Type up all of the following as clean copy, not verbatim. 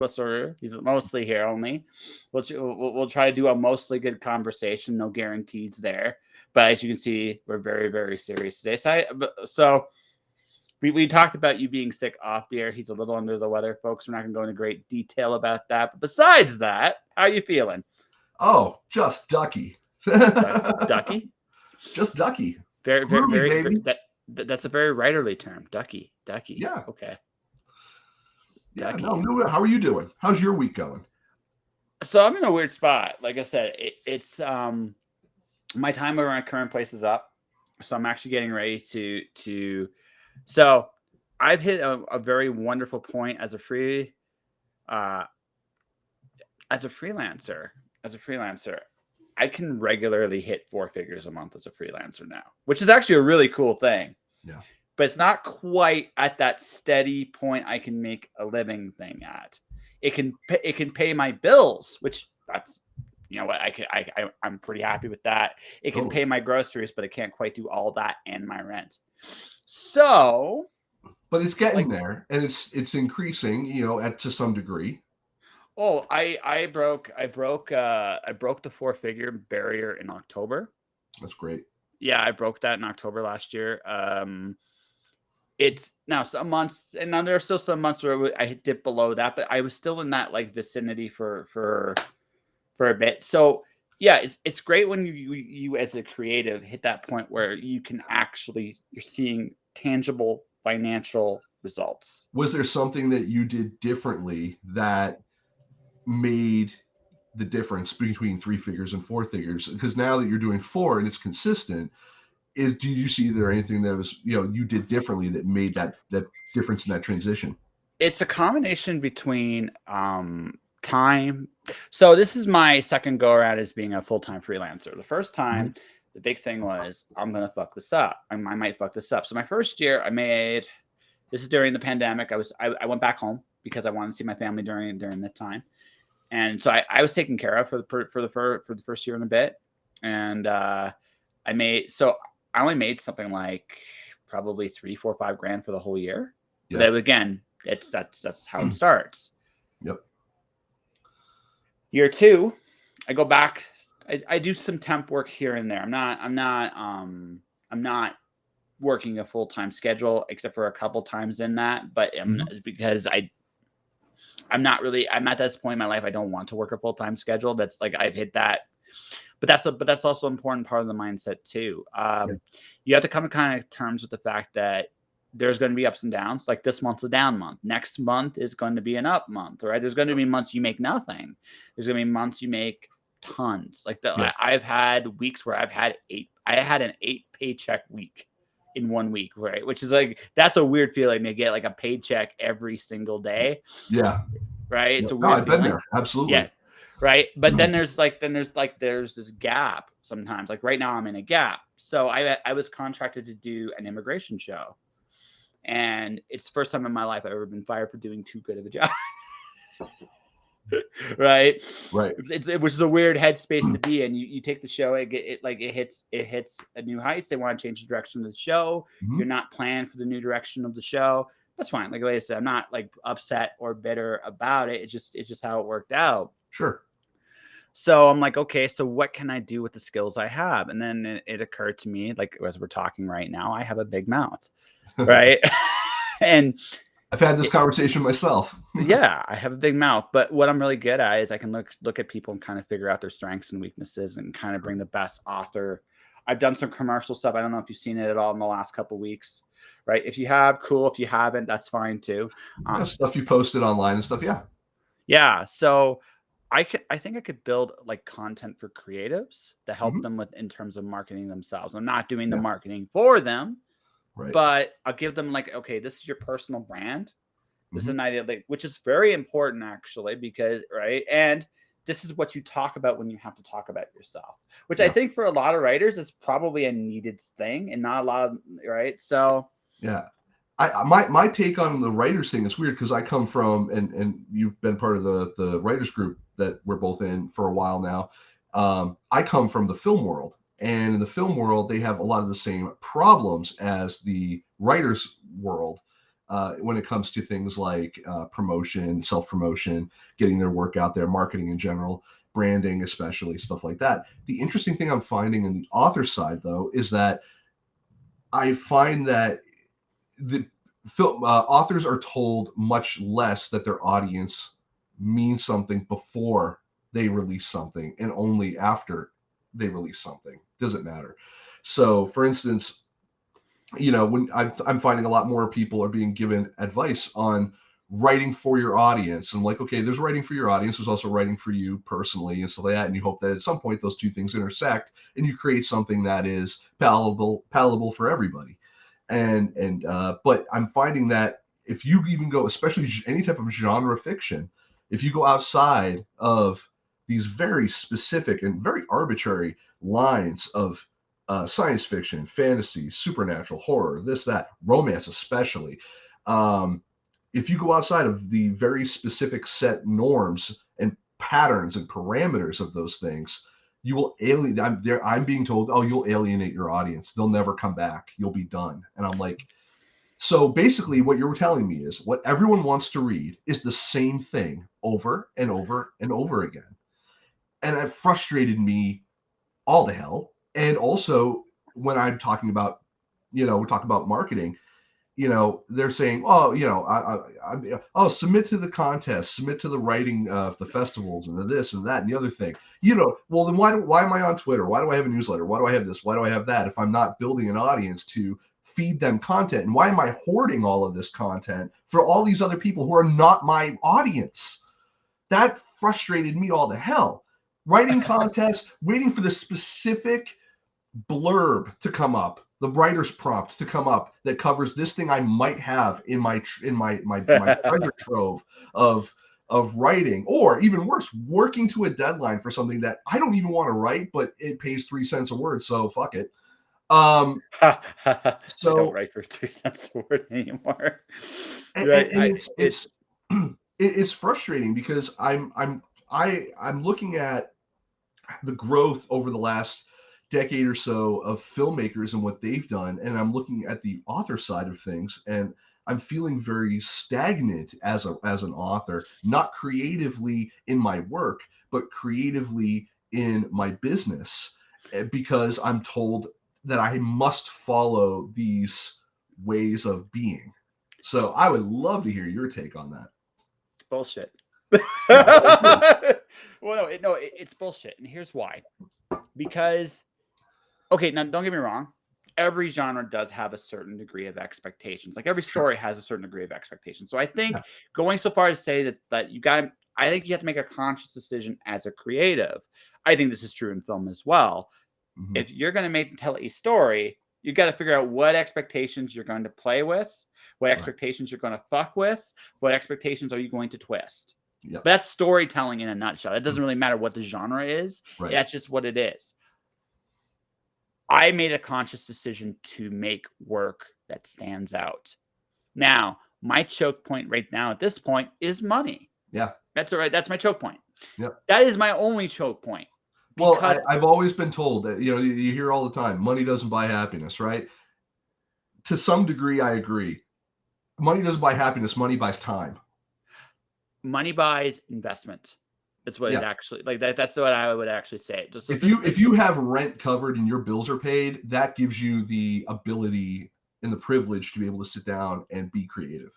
Whisperer. He's mostly here only. We'll try to do a mostly good conversation. No guarantees there. But as you can see, we're very, very serious today. So we talked about you being sick off the air. He's a little under the weather, folks. We're not going to go into great detail about that. But besides that, how are you feeling? Oh, just ducky. Ducky? Just ducky. Very, very, Groovy, very. baby. That's a very writerly term. Ducky. Yeah. Okay. Yeah. No, how are you doing? How's your week going? So I'm in a weird spot. Like I said, it's my time over my current place is up. So I'm actually getting ready to. So I've hit a very wonderful point as a freelancer. I can regularly hit 4 figures a month as a freelancer now, which is actually a really cool thing. Yeah. But it's not quite at that steady point I can make a living thing at. It can pay my bills, which that's, you know what, I'm pretty happy with that. It can pay my groceries, but it can't quite do all that and my rent. So, but it's getting there, and it's increasing, to some degree. Oh, I broke the 4-figure barrier in October. That's great. Yeah, I broke that in October last year. It's now some months, and now there are still some months where I dipped below that, but I was still in that like vicinity for a bit. So yeah, it's great when you as a creative hit that point where you can you're seeing tangible financial results. Was there something that you did differently that made the difference between 3 figures and 4 figures? Because now that you're doing 4 and it's consistent, do you see there anything that was, you did differently that made that difference in that transition? It's a combination between time. So this is my second go around as being a full-time freelancer. The first time, the big thing was, I'm going to fuck this up. I might fuck this up. So my first year this is during the pandemic. I went back home because I wanted to see my family during that time. And so I was taken care of for the first year and a bit. And I only made something like probably 3, 4, 5 grand for the whole year. Yeah. But again, that's how it starts. Yep. Year 2, I go back. I do some temp work here and there. I'm not working a full-time schedule except for a couple times in that. But because I'm at this point in my life, I don't want to work a full-time schedule. That's like I've hit that. But that's also an important part of the mindset too. You have to come to kind of terms with the fact that there's going to be ups and downs. Like this month's a down month. Next month is going to be an up month, right? There's going to be months you make nothing. There's going to be months you make tons. I've had weeks where I had an 8 paycheck week in 1 week, right? Which is like, that's a weird feeling to get like a paycheck every single day. Yeah. Right. It's a weird feeling. Been there. Absolutely. Yeah. Right. But then there's this gap sometimes. Like right now I'm in a gap. So I was contracted to do an immigration show. And it's the first time in my life I've ever been fired for doing too good of a job. Right. It was a weird headspace to be in. You take the show, it hits a new heights. They want to change the direction of the show. You're not planned for the new direction of the show. That's fine. Like I said, I'm not like upset or bitter about it. It's just how it worked out. Sure. So I'm like, okay, so what can I do with the skills I have? And then it occurred to me, like as we're talking right now, I have a big mouth, right? And I've had this conversation myself. Yeah, I have a big mouth, but what I'm really good at is I can look at people and kind of figure out their strengths and weaknesses and kind of bring the best author. I've done some commercial stuff. I don't know if you've seen it at all in the last couple of weeks, right? If you have, cool. If you haven't, that's fine too. Stuff you posted online and stuff, yeah. Yeah, so I think I could build like content for creatives to help them with in terms of marketing themselves. I'm not doing the marketing for them, but I'll give them like, okay, this is your personal brand. This is an idea, which is very important actually, because and this is what you talk about when you have to talk about yourself, which I think for a lot of writers is probably a needed thing and not a lot of So yeah. My take on the writers thing is weird because I come from, and you've been part of the writers group that we're both in for a while now. I come from the film world, and in the film world, they have a lot of the same problems as the writers world. when it comes to things like promotion, self-promotion, getting their work out there, marketing in general, branding, especially stuff like that. The interesting thing I'm finding in the author side, though, is that I find that the authors are told much less that their audience means something before they release something and only after they release something. Doesn't matter. So, for instance, when I'm finding a lot more people are being given advice on writing for your audience. And like, okay, there's writing for your audience, there's also writing for you personally and stuff like that. And you hope that at some point those two things intersect and you create something that is palatable for everybody. But I'm finding that if you even go, especially any type of genre fiction, if you go outside of these very specific and very arbitrary lines of science fiction, fantasy, supernatural, horror, this, that, romance, especially. If you go outside of the very specific set norms and patterns and parameters of those things, you will alienate. I'm being told, oh, you'll alienate your audience. They'll never come back. You'll be done. And I'm like, so basically, what you're telling me is what everyone wants to read is the same thing over and over and over again. And it frustrated me all to hell. And also, when I'm talking about, we're talking about marketing, they're saying, oh, oh, submit to the contest, submit to the writing of the festivals and the this and that and the other thing. Well, then why am I on Twitter? Why do I have a newsletter? Why do I have this? Why do I have that? If I'm not building an audience to feed them content, and why am I hoarding all of this content for all these other people who are not my audience? That frustrated me all to hell. Writing contests, waiting for the specific blurb to come up, the writer's prompt to come up that covers this thing I might have in my treasure trove of writing, or even worse, working to a deadline for something that I don't even want to write, but it pays 3 cents a word, so fuck it. I don't write for 3 cents a word anymore. And it's frustrating because I'm looking at the growth over the last decade or so of filmmakers and what they've done, and I'm looking at the author side of things, and I'm feeling very stagnant as an author, not creatively in my work, but creatively in my business, because I'm told that I must follow these ways of being. So I would love to hear your take on that. It's bullshit. Yeah, Well, it's bullshit, and here's why. Because, okay, now don't get me wrong, every genre does have a certain degree of expectations. Like every story has a certain degree of expectations. So I think going so far as to say that I think you have to make a conscious decision as a creative. I think this is true in film as well. Mm-hmm. If you're going to tell a story, you got to figure out what expectations you're going to play with, what expectations you're going to fuck with, what expectations are you going to twist. Yep. But that's storytelling in a nutshell. It doesn't really matter what the genre is. Right. That's just what it is. I made a conscious decision to make work that stands out. Now, my choke point right now at this point is money. Yeah. That's all right. That's my choke point. Yep. That is my only choke point. Well, I've always been told that, you hear all the time, money doesn't buy happiness, right? To some degree, I agree. Money doesn't buy happiness. Money buys time. Money buys investment. That's what it actually, like that. That's what I would actually say. So if you have rent covered and your bills are paid, that gives you the ability and the privilege to be able to sit down and be creative.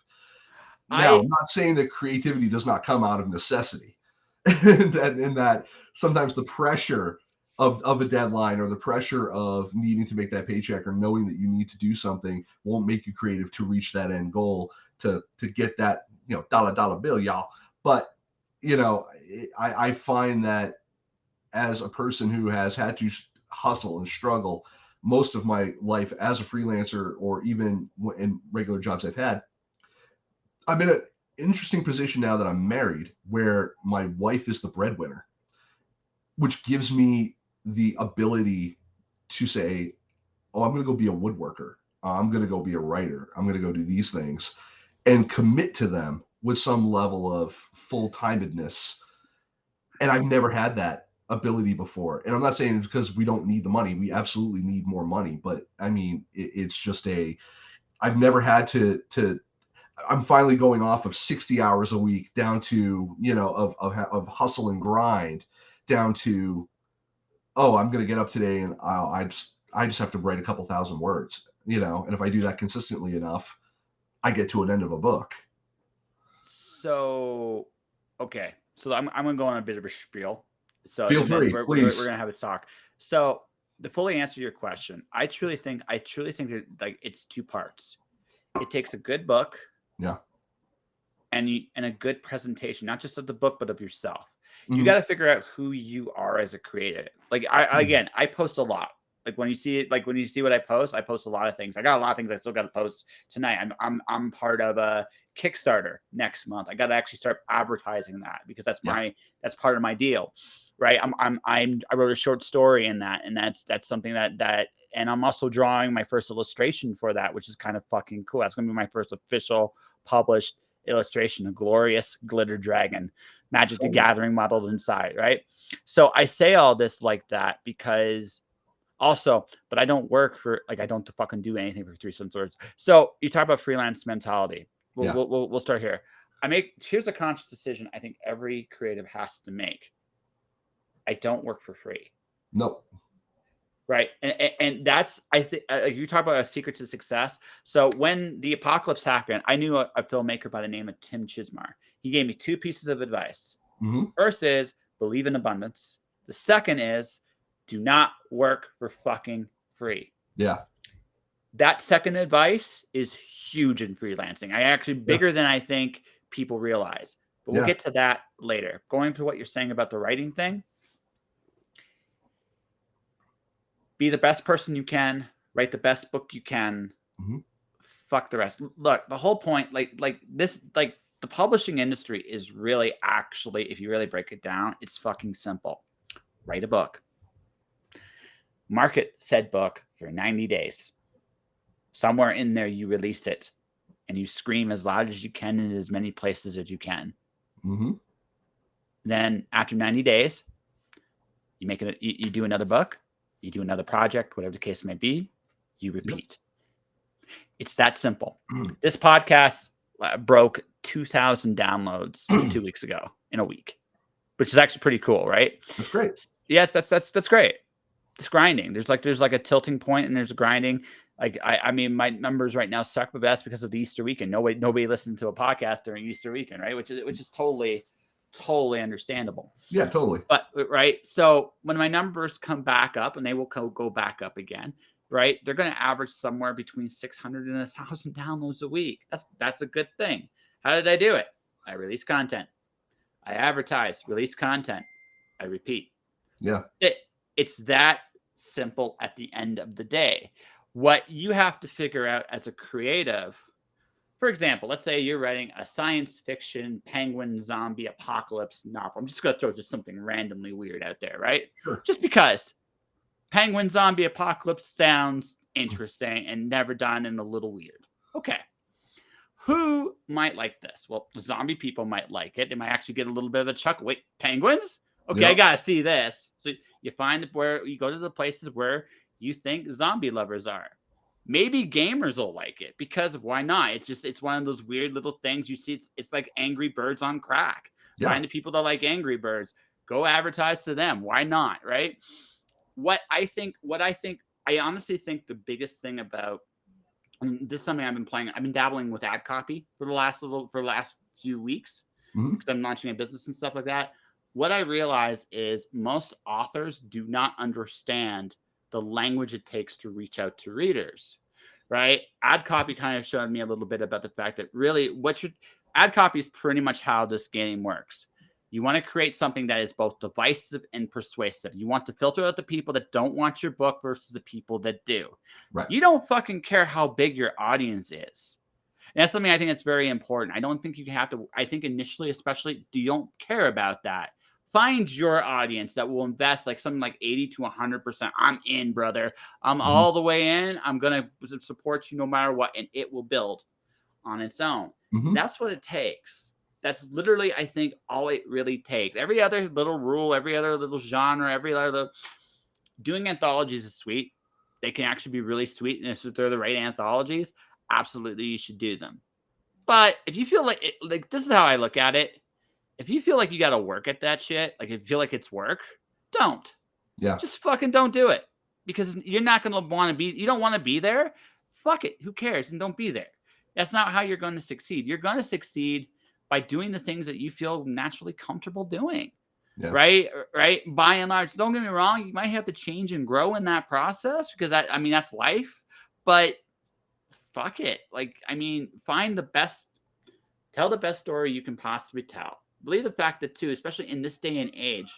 Now, I'm not saying that creativity does not come out of necessity, and that sometimes the pressure of a deadline or the pressure of needing to make that paycheck or knowing that you need to do something won't make you creative to reach that end goal to get that dollar bill, y'all. But I find that as a person who has had to hustle and struggle most of my life as a freelancer or even in regular jobs I've had, I'm in an interesting position now that I'm married where my wife is the breadwinner, which gives me the ability to say, oh, I'm going to go be a woodworker. I'm going to go be a writer. I'm going to go do these things and commit to them with some level of full-timedness. And I've never had that ability before. And I'm not saying it's because we don't need the money. We absolutely need more money. But I mean, it's just I've never had to I'm finally going off of 60 hours a week down to, of hustle and grind down to, oh, I'm going to get up today and I just have to write a couple thousand words, and if I do that consistently enough, I get to an end of a book. So, okay. So I'm going to go on a bit of a spiel. So, Feel and then free, we're please. going to have a talk. So, to fully answer your question, I truly think that like it's two parts. It takes a good book Yeah. and a good presentation, not just of the book, but of yourself. You Mhm. got to figure out who you are as a creative. Like I post a lot. Like when you see it, like when you see what I post a lot of things. I got a lot of things I still got to post tonight. I'm part of a Kickstarter next month. I got to actually start advertising that because that's Yeah. that's part of my deal, right? I wrote a short story in that, and that's something that and I'm also drawing my first illustration for that, which is kind of fucking cool. That's gonna be my first official published illustration, a glorious glitter dragon, Magic the Gathering modeled inside, right? So I say all this like that because also, but I don't work for like I don't fucking do anything for 3 cent swords. So you talk about freelance mentality. We'll start here. Here's a conscious decision I think every creative has to make. I don't work for free. Nope. Right. And that's, I think, you talk about a secret to success. So when the apocalypse happened, I knew a filmmaker by the name of Tim Chismar. He gave me 2 pieces of advice. Mm-hmm. First is believe in abundance. The second is do not work for fucking free. Yeah. That second advice is huge in freelancing. I actually bigger than I think people realize. But we'll get to that later. Going to what you're saying about the writing thing. Be the best person you can, write the best book you can. Mm-hmm. Fuck the rest. Look, the whole point, like the publishing industry is really actually, if you really break it down, it's fucking simple. Write a book. Market said book for 90 days. Somewhere in there, you release it and you scream as loud as you can in as many places as you can. Mm-hmm. Then after 90 days, you make it. You do another book, you do another project, whatever the case may be. You repeat. Yep. It's that simple. This podcast broke 2,000 downloads 2 weeks ago in a week, which is actually pretty cool, right? That's great. Yes, that's great. It's grinding. There's like a tilting point and there's a grinding. Like I mean, my numbers right now suck, but that's because of the Easter weekend. Nobody listened to a podcast during Easter weekend, right? Which is totally understandable. Yeah, totally. But right, so when my numbers come back up, and they will go back up again, right? They're going to average somewhere between 600 and 1,000 downloads a week. That's a good thing. How did I do it? I release content. I advertise, release content. I repeat. Yeah. It's that simple at the end of the day. What you have to figure out as a creative, for example, let's say you're writing a science fiction penguin zombie apocalypse novel. I'm just going to throw just something randomly weird out there, right? Sure. Just because penguin zombie apocalypse sounds interesting and never done and a little weird. Okay. Who might like this? Well, zombie people might like it. They might actually get a little bit of a chuckle. Wait, penguins? Okay, yep. I gotta see this. So you find where you go to the places where you think zombie lovers are. Maybe gamers will like it because why not? It's one of those weird little things you see. It's like Angry Birds on crack. Yeah. Find the people that like Angry Birds. Go advertise to them. Why not? Right? What I honestly think the biggest thing about, and this is something I've been dabbling with ad copy for the last few weeks because I'm launching a business and stuff like that. What I realize is most authors do not understand the language it takes to reach out to readers, right? Ad copy kind of showed me a little bit about the fact that really ad copy is pretty much how this game works. You want to create something that is both divisive and persuasive. You want to filter out the people that don't want your book versus the people that do. Right. You don't fucking care how big your audience is. And that's something I think that's very important. I don't think you have to, I think initially, especially, you don't care about that. Find your audience that will invest like something like 80 to 100%. I'm in, brother. I'm all the way in. I'm going to support you no matter what. And it will build on its own. That's what it takes. That's literally, I think, all it really takes. Every other little rule, every other little genre, every other doing anthologies is sweet. They can actually be really sweet. And if they're the right anthologies, absolutely you should do them. But if you feel like it, like this is how I look at it. If you feel like you got to work at that shit, like if you feel like it's work, don't. Yeah. Just fucking don't do it because you're not going to want to be. You don't want to be there. Fuck it. Who cares? And don't be there. That's not how you're going to succeed. You're going to succeed by doing the things that you feel naturally comfortable doing. Yeah. Right. Right. By and large, don't get me wrong. You might have to change and grow in that process because I mean, that's life. But fuck it. Like, I mean, find the best, tell the best story you can possibly tell. Believe the fact that, too, especially in this day and age,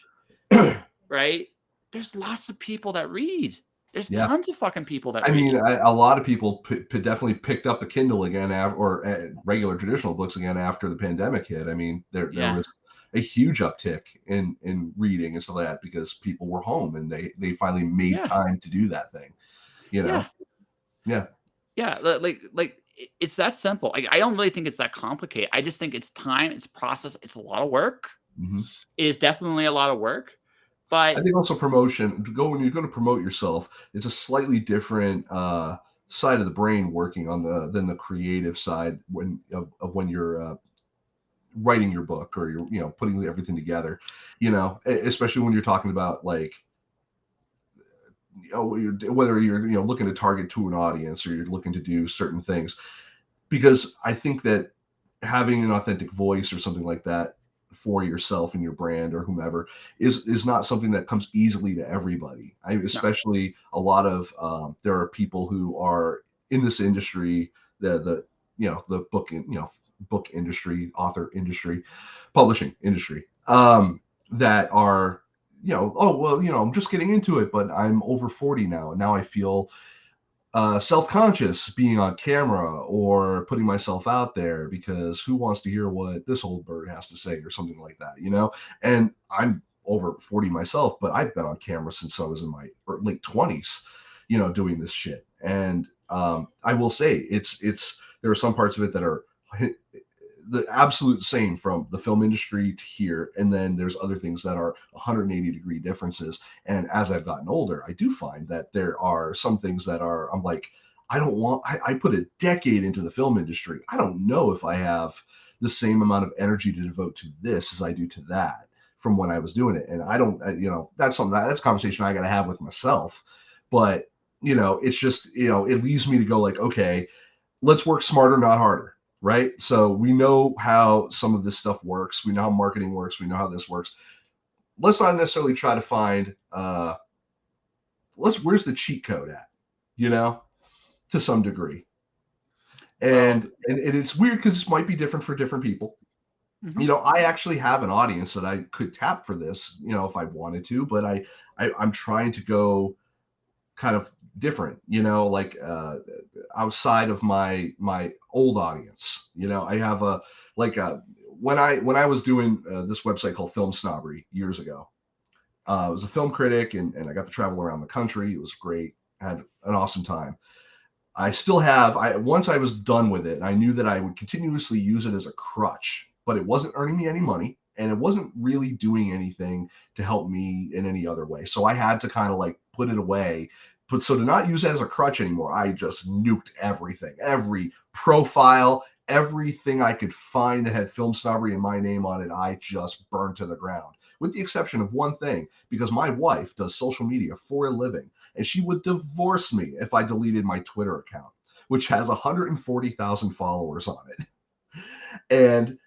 right? There's lots of people that read. There's Yeah. tons of fucking people that I mean, read. a lot of people definitely picked up the Kindle again, or regular traditional books again after the pandemic hit. I mean, there Yeah. was a huge uptick in reading and stuff like that because people were home and they finally made Yeah. time to do that thing. You Yeah. know? Yeah. Yeah. Like it's that simple. Like, I don't really think it's that complicated. I just think it's time, it's process, it's a lot of work. Hmm. It is definitely a lot of work. I But think also promotion, when you're going to promote yourself, it's a slightly different side of the brain working on than the creative side of when you're writing your book or you're putting everything together, especially when you're talking about like whether you're looking to target to an audience or you're looking to do certain things, because I think that having an authentic voice or something like that for yourself and your brand or whomever is not something that comes easily to everybody. no, Especially a lot of there are people who are in this industry, the book industry, author industry, publishing industry, that are oh well, I'm just getting into it, but I'm over 40 now, and now I feel self-conscious being on camera or putting myself out there because who wants to hear what this old bird has to say or something like that. And I'm over 40 myself, but I've been on camera since I was in my late 20s, doing this shit. And I will say it's there are some parts of it that are the absolute same from the film industry to here, and then there's other things that are 180-degree differences. And as I've gotten older, I do find that there are some things that are, I'm like, I put a decade into the film industry. I don't know if I have the same amount of energy to devote to this as I do to that from when I was doing it. And I don't, that's something that's a conversation I got to have with myself. But it's just, it leaves me to go like, okay, let's work smarter, not harder. Right. So we know how some of this stuff works. We know how marketing works. We know how this works. Let's not necessarily try to find where's the cheat code at, to some degree. well, And it's weird because this might be different for different people. mhm. I actually have an audience that I could tap for this, if I wanted to, but I'm trying to go kind of different, like outside of my old audience. I have a like when I was doing this website called Film Snobbery years ago. I was a film critic, and I got to travel around the country. It was great. I had an awesome time. I still have. Once I was done with it, I knew that I would continuously use it as a crutch, but it wasn't earning me any money, and it wasn't really doing anything to help me in any other way. So I had to kind of like put it away. But so to not use it as a crutch anymore, I just nuked everything, every profile, everything I could find that had Film Snobbery and my name on it. I just burned to the ground, with the exception of one thing, because my wife does social media for a living and she would divorce me if I deleted my Twitter account, which has 140,000 followers on it. And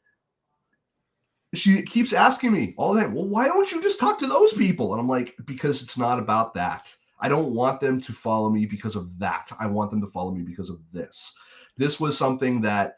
she keeps asking me all the time, well, why don't you just talk to those people? And I'm like, because it's not about that. I don't want them to follow me because of that. I want them to follow me because of this. This was something that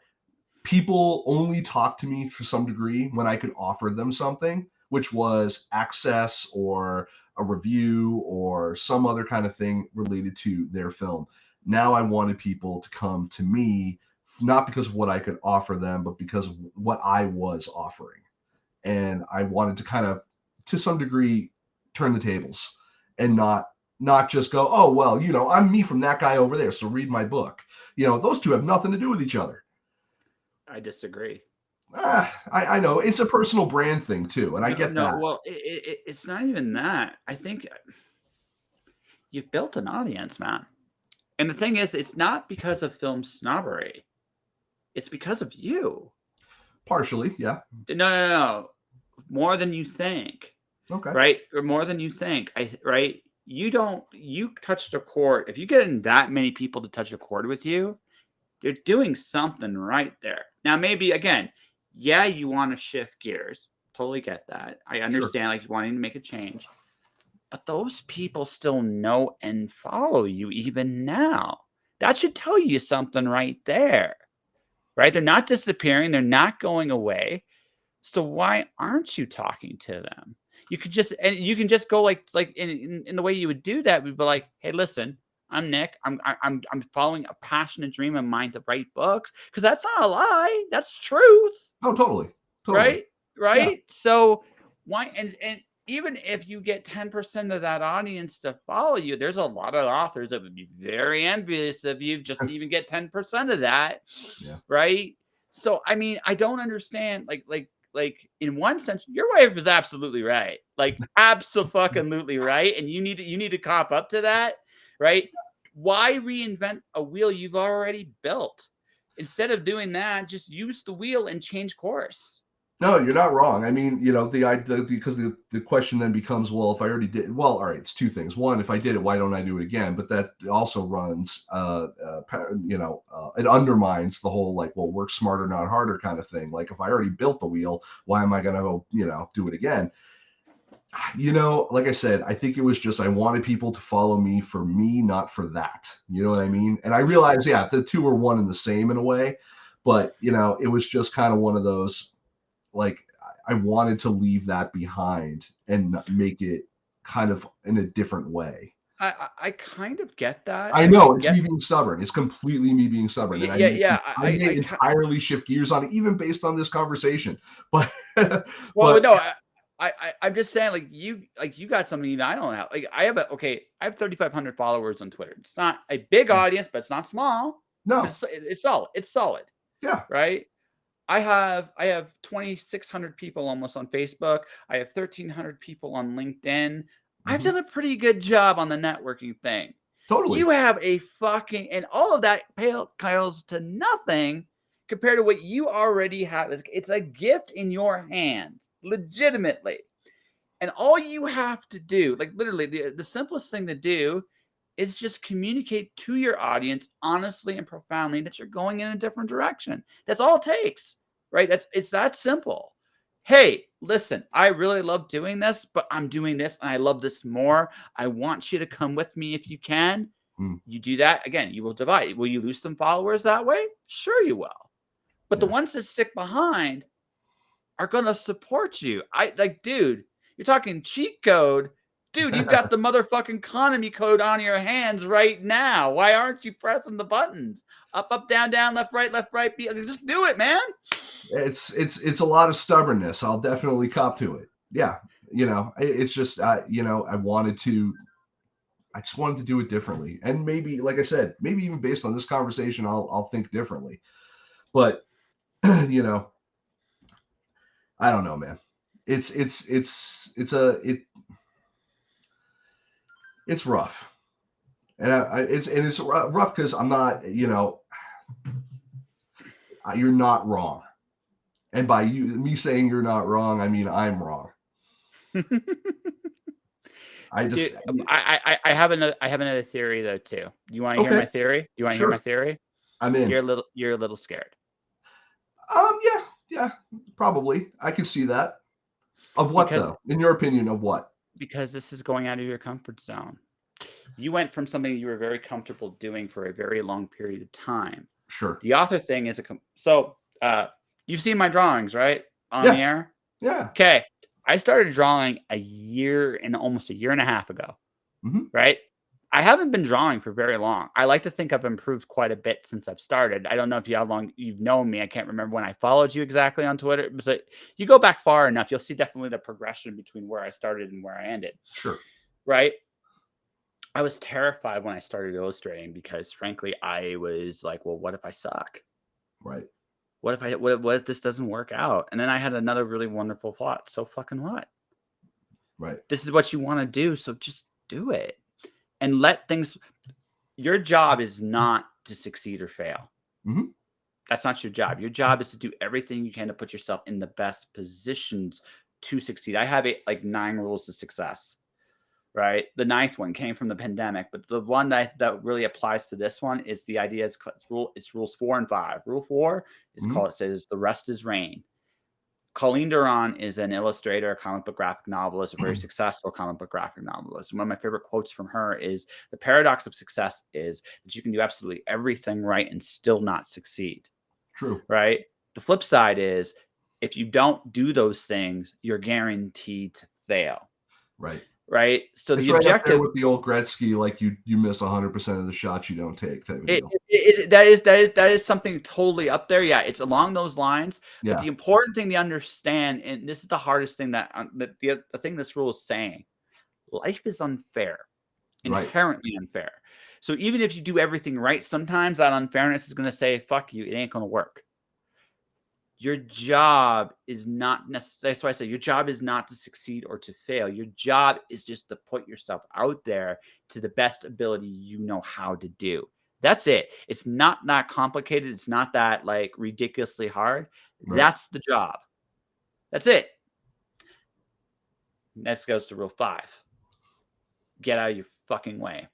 people only talk to me for some degree when I could offer them something, which was access or a review or some other kind of thing related to their film. Now I wanted people to come to me, not because of what I could offer them, but because of what I was offering. And I wanted to kind of, to some degree, turn the tables and not just go, oh well, I'm me from that guy over there, so read my book. Those two have nothing to do with each other. I disagree. I know it's a personal brand thing too, and I No, get no. that. Well, it's not even that. I think you've built an audience, man. And the thing is, it's not because of film snobbery. it's because of you. Partially, yeah. No. More than you think. Okay. Right? Or more than you think. Right? You touched a chord. If you get in that many people to touch a chord with you, you're doing something right there. Now, maybe again, yeah, you want to shift gears. Totally get that. I Sure. understand, like, wanting to make a change. But those people still know and follow you even now. That should tell you something right there. Right? They're not disappearing. They're not going away. So why aren't you talking to them? You could just and you can just go like in the way you would do that would be like, hey, listen, I'm Nick. I'm following a passionate dream of mine to write books because that's not a lie. That's truth. Oh, totally. Totally. Right? Yeah. Right? So why and even if you get 10% of that audience to follow you, there's a lot of authors that would be very envious of you just to even get 10% of that. Yeah. Right? So I mean, I don't understand like in one sense, your wife is absolutely right. Like absolutely right. And you need to cop up to that, right? Why reinvent a wheel you've already built? Instead of doing that, just use the wheel and change course. No, you're not wrong. I mean, the idea, because the question then becomes, well, if I already did, well, all right, it's two things. One, if I did it, why don't I do it again? But that also runs, it undermines the whole like, well, work smarter, not harder kind of thing. Like, if I already built the wheel, why am I going to go, do it again? Like I said, I think it was just I wanted people to follow me for me, not for that. You know what I mean? And I realized, yeah, the two are one and the same in a way, but it was just kind of one of those like I wanted to leave that behind and make it kind of in a different way. I kind of get that. I I know it's get me being stubborn. It's completely me being stubborn, and yeah. I may entirely shift gears on it, even based on this conversation. But, Well, but no, I'm just saying, like you got something that I don't have. Like I have 3,500 followers on Twitter. It's not a big audience, but it's not small. But no, it's solid. It's solid, yeah, right? I have 2,600 people almost on Facebook. I have 1,300 people on LinkedIn. I've mhm, done a pretty good job on the networking thing. totally, You have a fucking and all of that pales to nothing compared to what you already have. It's a gift in your hands, legitimately. And all you have to do, like literally, the simplest thing to do is just communicate to your audience honestly and profoundly that you're going in a different direction. That's all it takes, right? It's that simple. Hey, listen, I really love doing this, but I'm doing this and I love this more. I want you to come with me if you can. mm, You do that again, you will divide. Will you lose some followers that way? Sure, you will. But the yeah. ones that stick behind are going to support you. I like, dude, you're talking cheat code. Dude, you've got the motherfucking economy code on your hands right now. Why aren't you pressing the buttons? Up, down, down, left, right. Just do it, man. It's a lot of stubbornness. I'll definitely cop to it. Yeah, it's just I just wanted to do it differently, and maybe, like I said, maybe even based on this conversation, I'll think differently. But you know, I don't know, man. It's rough, and it's rough because I'm not, you're not wrong, and by me saying you're not wrong, I mean I'm wrong. I just Dude, I have another theory though too. Do you want to hear okay, my theory? Do you want to hear my sure, theory? I'm in. You're a little scared. Yeah, yeah, probably. I can see that. Of what Because though? In your opinion, of what? this is going out of your comfort zone. You went from something you were very comfortable doing for a very long period of time. Sure. The author thing is you've seen my drawings, right? On the Yeah, air? yeah. Okay. I started drawing almost a year and a half ago, Hmm. right? I haven't been drawing for very long. I like to think I've improved quite a bit since I've started. I don't know how long you've known me. I can't remember when I followed you exactly on Twitter. But you go back far enough, you'll see definitely the progression between where I started and where I ended. Sure. Right? I was terrified when I started illustrating because frankly, I was like, well, what if I suck? Right. What if this doesn't work out? And then I had another really wonderful thought. So fucking what? Right. This is what you want to do, so just do it. And let things your job is not to succeed or fail. Hmm. That's not your job. Your job is to do everything you can to put yourself in the best positions to succeed. I have 9 rules to success, right? The 9th one came from the pandemic, but the one that really applies to this one is the idea it's rules 4 and 5. Rule 4 is Mhm. it says the rest is rain. Colleen Duran is an illustrator, a comic book graphic novelist, a very successful comic book graphic novelist. One of my favorite quotes from her is, the paradox of success is that you can do absolutely everything right and still not succeed. True. Right? The flip side is, if you don't do those things, you're guaranteed to fail. Right. Right? So It's the right up there objective, with the old Gretzky, like you miss 100% of the shots you don't take type of deal. that is something totally up there. Yeah, it's along those lines. But Yeah. the important thing to understand, and this is the hardest thing that the thing this rule is saying, life is unfair, Right. inherently unfair. So even if you do everything right, sometimes that unfairness is going to say, "Fuck you, it ain't going to work." Your job is not necessarily, that's why I say your job is not to succeed or to fail. Your job is just to put yourself out there to the best ability you know how to do. That's it. It's not that complicated. It's not that like ridiculously hard. Right. That's the job. That's it. Next goes to rule 5. Get out of your fucking way.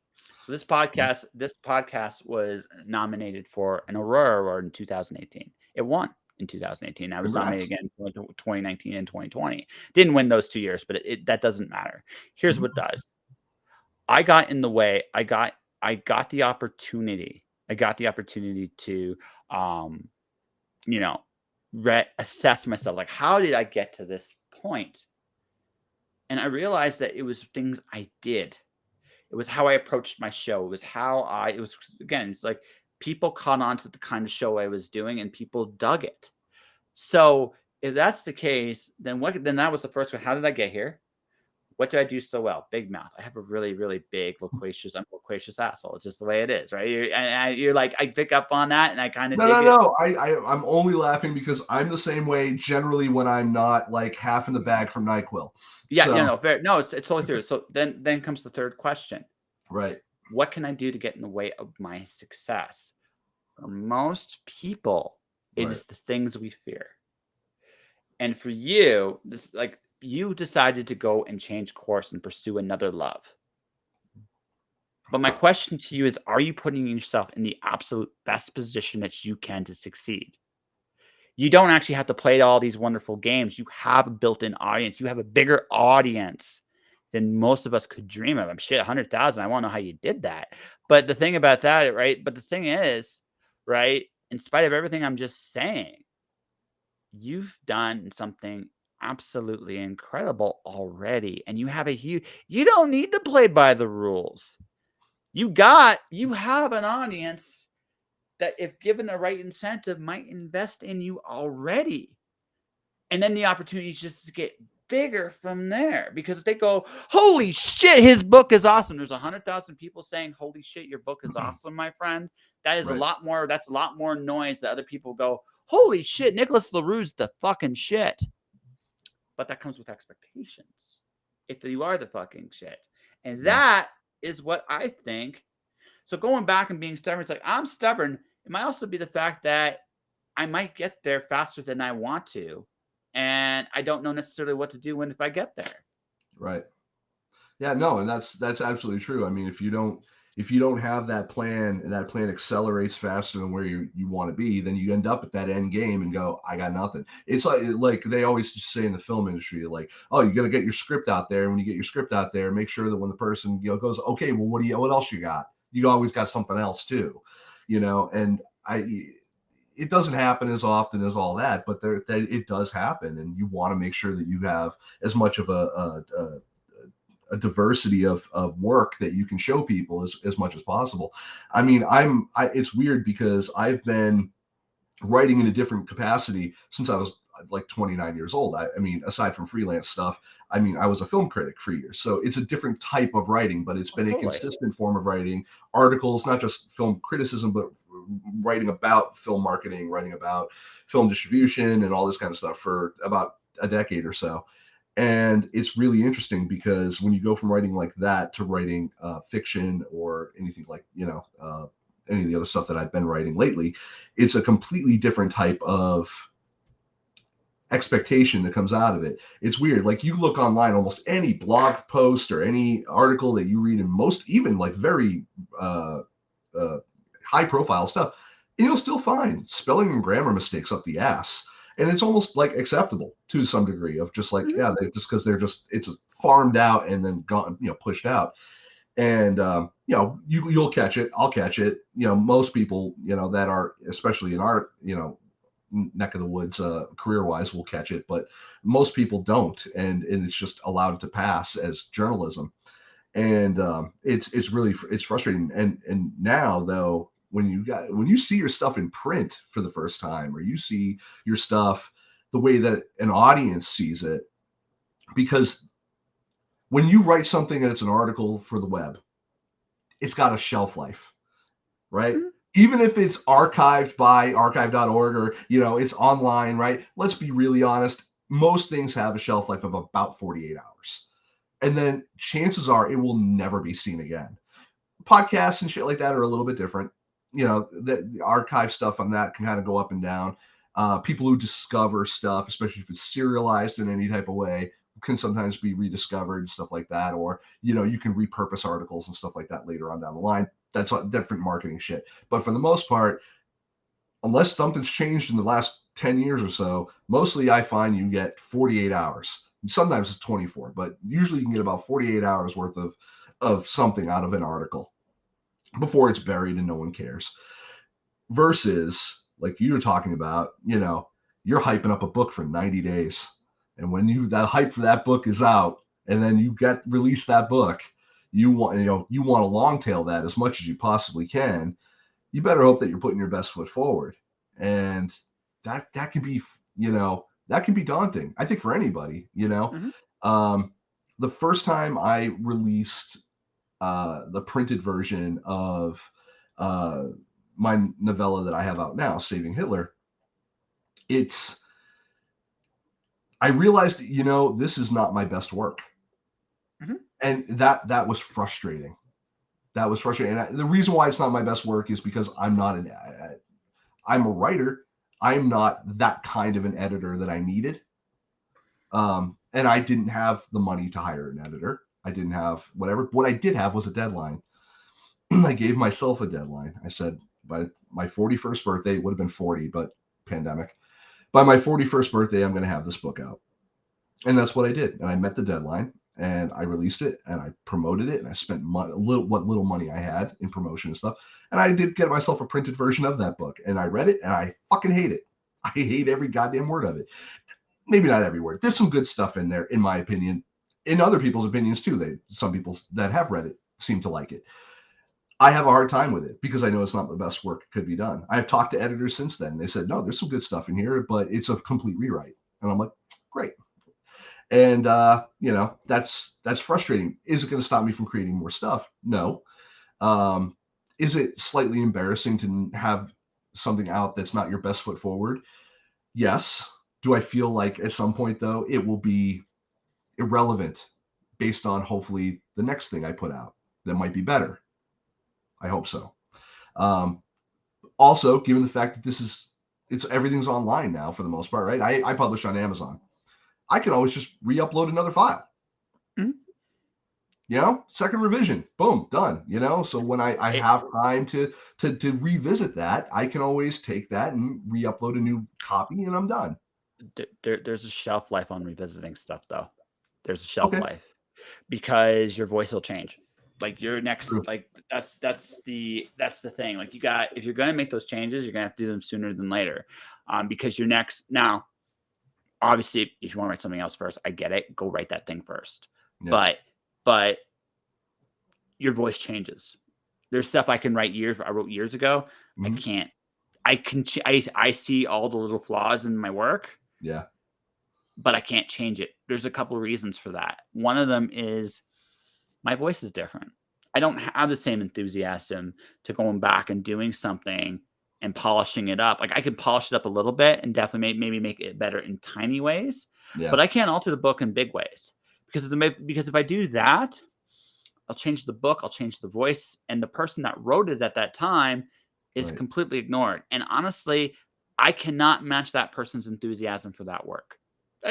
So this podcast was nominated for an Aurora Award in 2018. It won in 2018. I was nominated Congrats. again in 2019 and 2020. Didn't win those 2 years, but that doesn't matter. Here's what Mhm. does. I got in the way. I got the opportunity. I got the opportunity to um, you know, assess myself. Like, how did I get to this point? And I realized that it was things I did. It was how I approached my show. It was, again, it's like people caught on to the kind of show I was doing and people dug it. So if that's the case, then that was the first one. How did I get here? What do I do so well? Big mouth. I have a really, really big, I'm a loquacious asshole. It's just the way it is, right? You're like, I pick up on that and I kind of No, dig no, it. no. I'm only laughing because I'm the same way generally when I'm not like half in the bag from NyQuil. Yeah, So, no, fair. No, it's totally true. So then comes the third question. right, What can I do to get in the way of my success? For most people, it right, is the things we fear. And for you, this like you decided to go and change course and pursue another love. But my question to you is, are you putting yourself in the absolute best position that you can to succeed? You don't actually have to play all these wonderful games. You have a built-in audience. You have a bigger audience than most of us could dream of. I'm shit, 100,000. I want to know how you did that. But the thing about that, right? But the thing is, right? In spite of everything I'm just saying, you've done something absolutely incredible already. And you don't need to play by the rules. You have an audience that, if given the right incentive, might invest in you already. And then the opportunity is just to get bigger from there. Because if they go, holy shit, his book is awesome. There's 100,000 people saying, holy shit, your book is awesome, my friend. That's a right, lot more noise that other people go, holy shit, Nicholas Larue's the fucking shit. But that comes with expectations. If you are the fucking shit. And yeah, that is what I think. So going back and being stubborn, it's like, I'm stubborn. It might also be the fact that I might get there faster than I want to. And I don't know necessarily what to do if I get there. right. Yeah, no, and that's absolutely true. I mean, if you don't have that plan and that plan accelerates faster than where you want to be, then you end up at that end game and go, I got nothing. It's like they always say in the film industry, like, oh, you got to get your script out there. And when you get your script out there, make sure that when the person goes, okay, well, what else you got? You always got something else too, And it doesn't happen as often as all that, but that it does happen, and you want to make sure that you have as much of a diversity of work that you can show people as much as possible. I mean, it's weird because I've been writing in a different capacity since I was like 29 years old. I mean, aside from freelance stuff, I mean, I was a film critic for years. So it's a different type of writing, but it's Oh, been a totally. consistent form of writing articles, not just film criticism, but writing about film marketing, writing about film distribution and all this kind of stuff for about a decade or so. And it's really interesting because when you go from writing like that to writing fiction or anything like any of the other stuff that I've been writing lately. It's a completely different type of expectation that comes out of it. It's weird. Like you look online, almost any blog post or any article that you read, in most, even like very uh, high profile stuff, and you'll still find spelling and grammar mistakes up the ass. And it's almost like acceptable to some degree of just like, Mhm. yeah, just because it's farmed out and then gone, pushed out. And you'll catch it. I'll catch it. Most people, that are especially in our, neck of the woods, career wise, will catch it, but most people don't, and it's just allowed to pass as journalism. And it's frustrating. And now though, when you see your stuff in print for the first time, or you see your stuff the way that an audience sees it, because when you write something and it's an article for the web, it's got a shelf life, right? Mhm. Even if it's archived by archive.org, or it's online, right? Let's be really honest, most things have a shelf life of about 48 hours, and then chances are it will never be seen again. Podcasts and shit like that are a little bit different. The archive stuff on that can kind of go up and down. People who discover stuff, especially if it's serialized in any type of way, can sometimes be rediscovered and stuff like that. Or you can repurpose articles and stuff like that later on down the line. That's different marketing shit. But for the most part, unless something's changed in the last 10 years or so, mostly I find you get 48 hours. Sometimes it's 24, but usually you can get about 48 hours worth of something out of an article before it's buried and no one cares. Versus, like you were talking about, you're hyping up a book for 90 days. And when that hype for that book is out, and then you get release that book, you want to long tail that as much as you possibly can. You better hope that you're putting your best foot forward. And that can be, that can be daunting, I think, for anybody. Mhm. um, the first time I released the printed version of uh, my novella that I have out now, Saving Hitler, it's I realized, this is not my best work, Mhm. and that was frustrating. That was frustrating. And the reason why it's not my best work is because I'm a writer. I'm not that kind of an editor that I needed. And I didn't have the money to hire an editor. I didn't have whatever. What I did have was a deadline. I gave myself a deadline. I said by my 41st birthday, it would have been 40, but pandemic. By my 41st birthday, I'm going to have this book out. And that's what I did. And I met the deadline, and I released it, and I promoted it, and I spent what little money I had in promotion and stuff. And I did get myself a printed version of that book, and I read it, and I fucking hate it. I hate every goddamn word of it. Maybe not every word. There's some good stuff in there, in my opinion. In other people's opinions too. Some people that have read it seem to like it. I have a hard time with it because I know it's not the best work that could be done. I've talked to editors since then. They said, no, there's some good stuff in here, but it's a complete rewrite. And I'm like, great. And that's frustrating. Is it going to stop me from creating more stuff? No. Um, is it slightly embarrassing to have something out that's not your best foot forward? Yes. Do I feel like at some point though it will be irrelevant based on hopefully the next thing I put out that might be better? I hope so. Um, Also, given the fact that it's everything's online now for the most part, right? I publish on Amazon. I can always just re-upload another file. Mhm. Second revision, boom, done. So when I It, have time to revisit that, I can always take that and re-upload a new copy, and I'm done. there's a shelf life on revisiting stuff, though. There's a shelf Okay, life because your voice will change. Like your next, true. like that's the thing. Like if you're gonna make those changes, you're gonna have to do them sooner than later, because your next now. Obviously, if you want to write something else first, I get it. Go write that thing first. Yeah. But your voice changes. There's stuff I wrote years ago. I Hmm. can't. I see all the little flaws in my work, Yeah. but I can't change it. There's a couple of reasons for that. One of them is my voice is different. I don't have the same enthusiasm to going back and doing something and polishing it up. Like I can polish it up a little bit and definitely maybe make it better in tiny ways, Yeah. but I can't alter the book in big ways because if I do that, I'll change the book, I'll change the voice, and the person that wrote it at that time is Right. completely ignored. And honestly, I cannot match that person's enthusiasm for that work.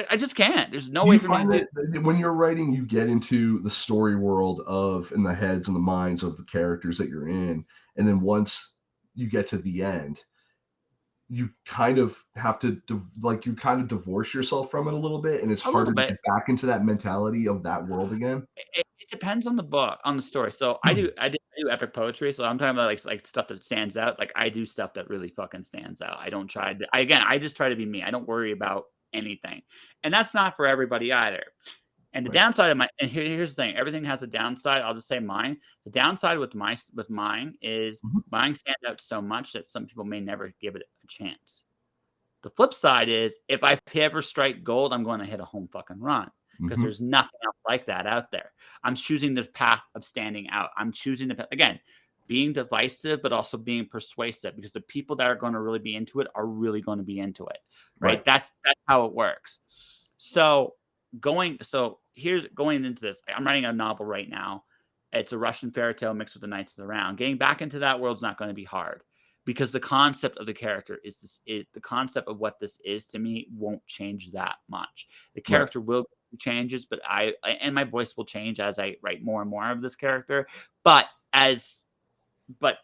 I just can't. There's no Do way you for me to find do. that when you're writing, you get into the story world of in the heads and the minds of the characters that you're in, and then once you get to the end, you kind of have to like you kind of divorce yourself from it a little bit, and it's A little harder to bit. get back into that mentality of that world again. It depends on the book, on the story. So I do epic poetry, so I'm talking about, like, stuff that stands out. Like, I do stuff that really fucking stands out. I don't try to I just try to be me. I don't worry about anything. And that's not for everybody either. And the Right. downside of here's the thing, everything has a downside. I'll just say mine. The downside with mine is Mhm. mine stand out so much that some people may never give it a chance. The flip side is if I ever strike gold, I'm going to hit a home fucking run because Mhm. there's nothing else like that out there. I'm choosing the path of standing out. I'm choosing again, being divisive, but also being persuasive because the people that are going to really be into it are really going to be into it, right? Right. That's how it works. So here's going into this. I'm writing a novel right now. It's a Russian fairy tale mixed with the Knights of the Round. Getting back into that world's not going to be hard because the concept of the character the concept of what this is to me won't change that much. The Right. character will changes, but and my voice will change as I write more and more of this character. But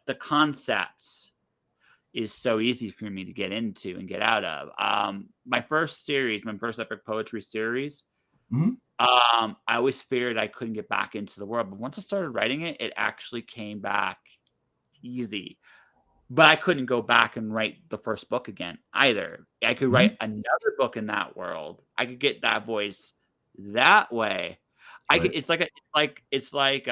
the concepts is so easy for me to get into and get out of. My first epic poetry series, Mhm. I always feared I couldn't get back into the world, but once I started writing it, it actually came back easy. But I couldn't go back and write the first book again either. I could write Mhm. another book in that world. I could get that voice that way. I could, Right. it's like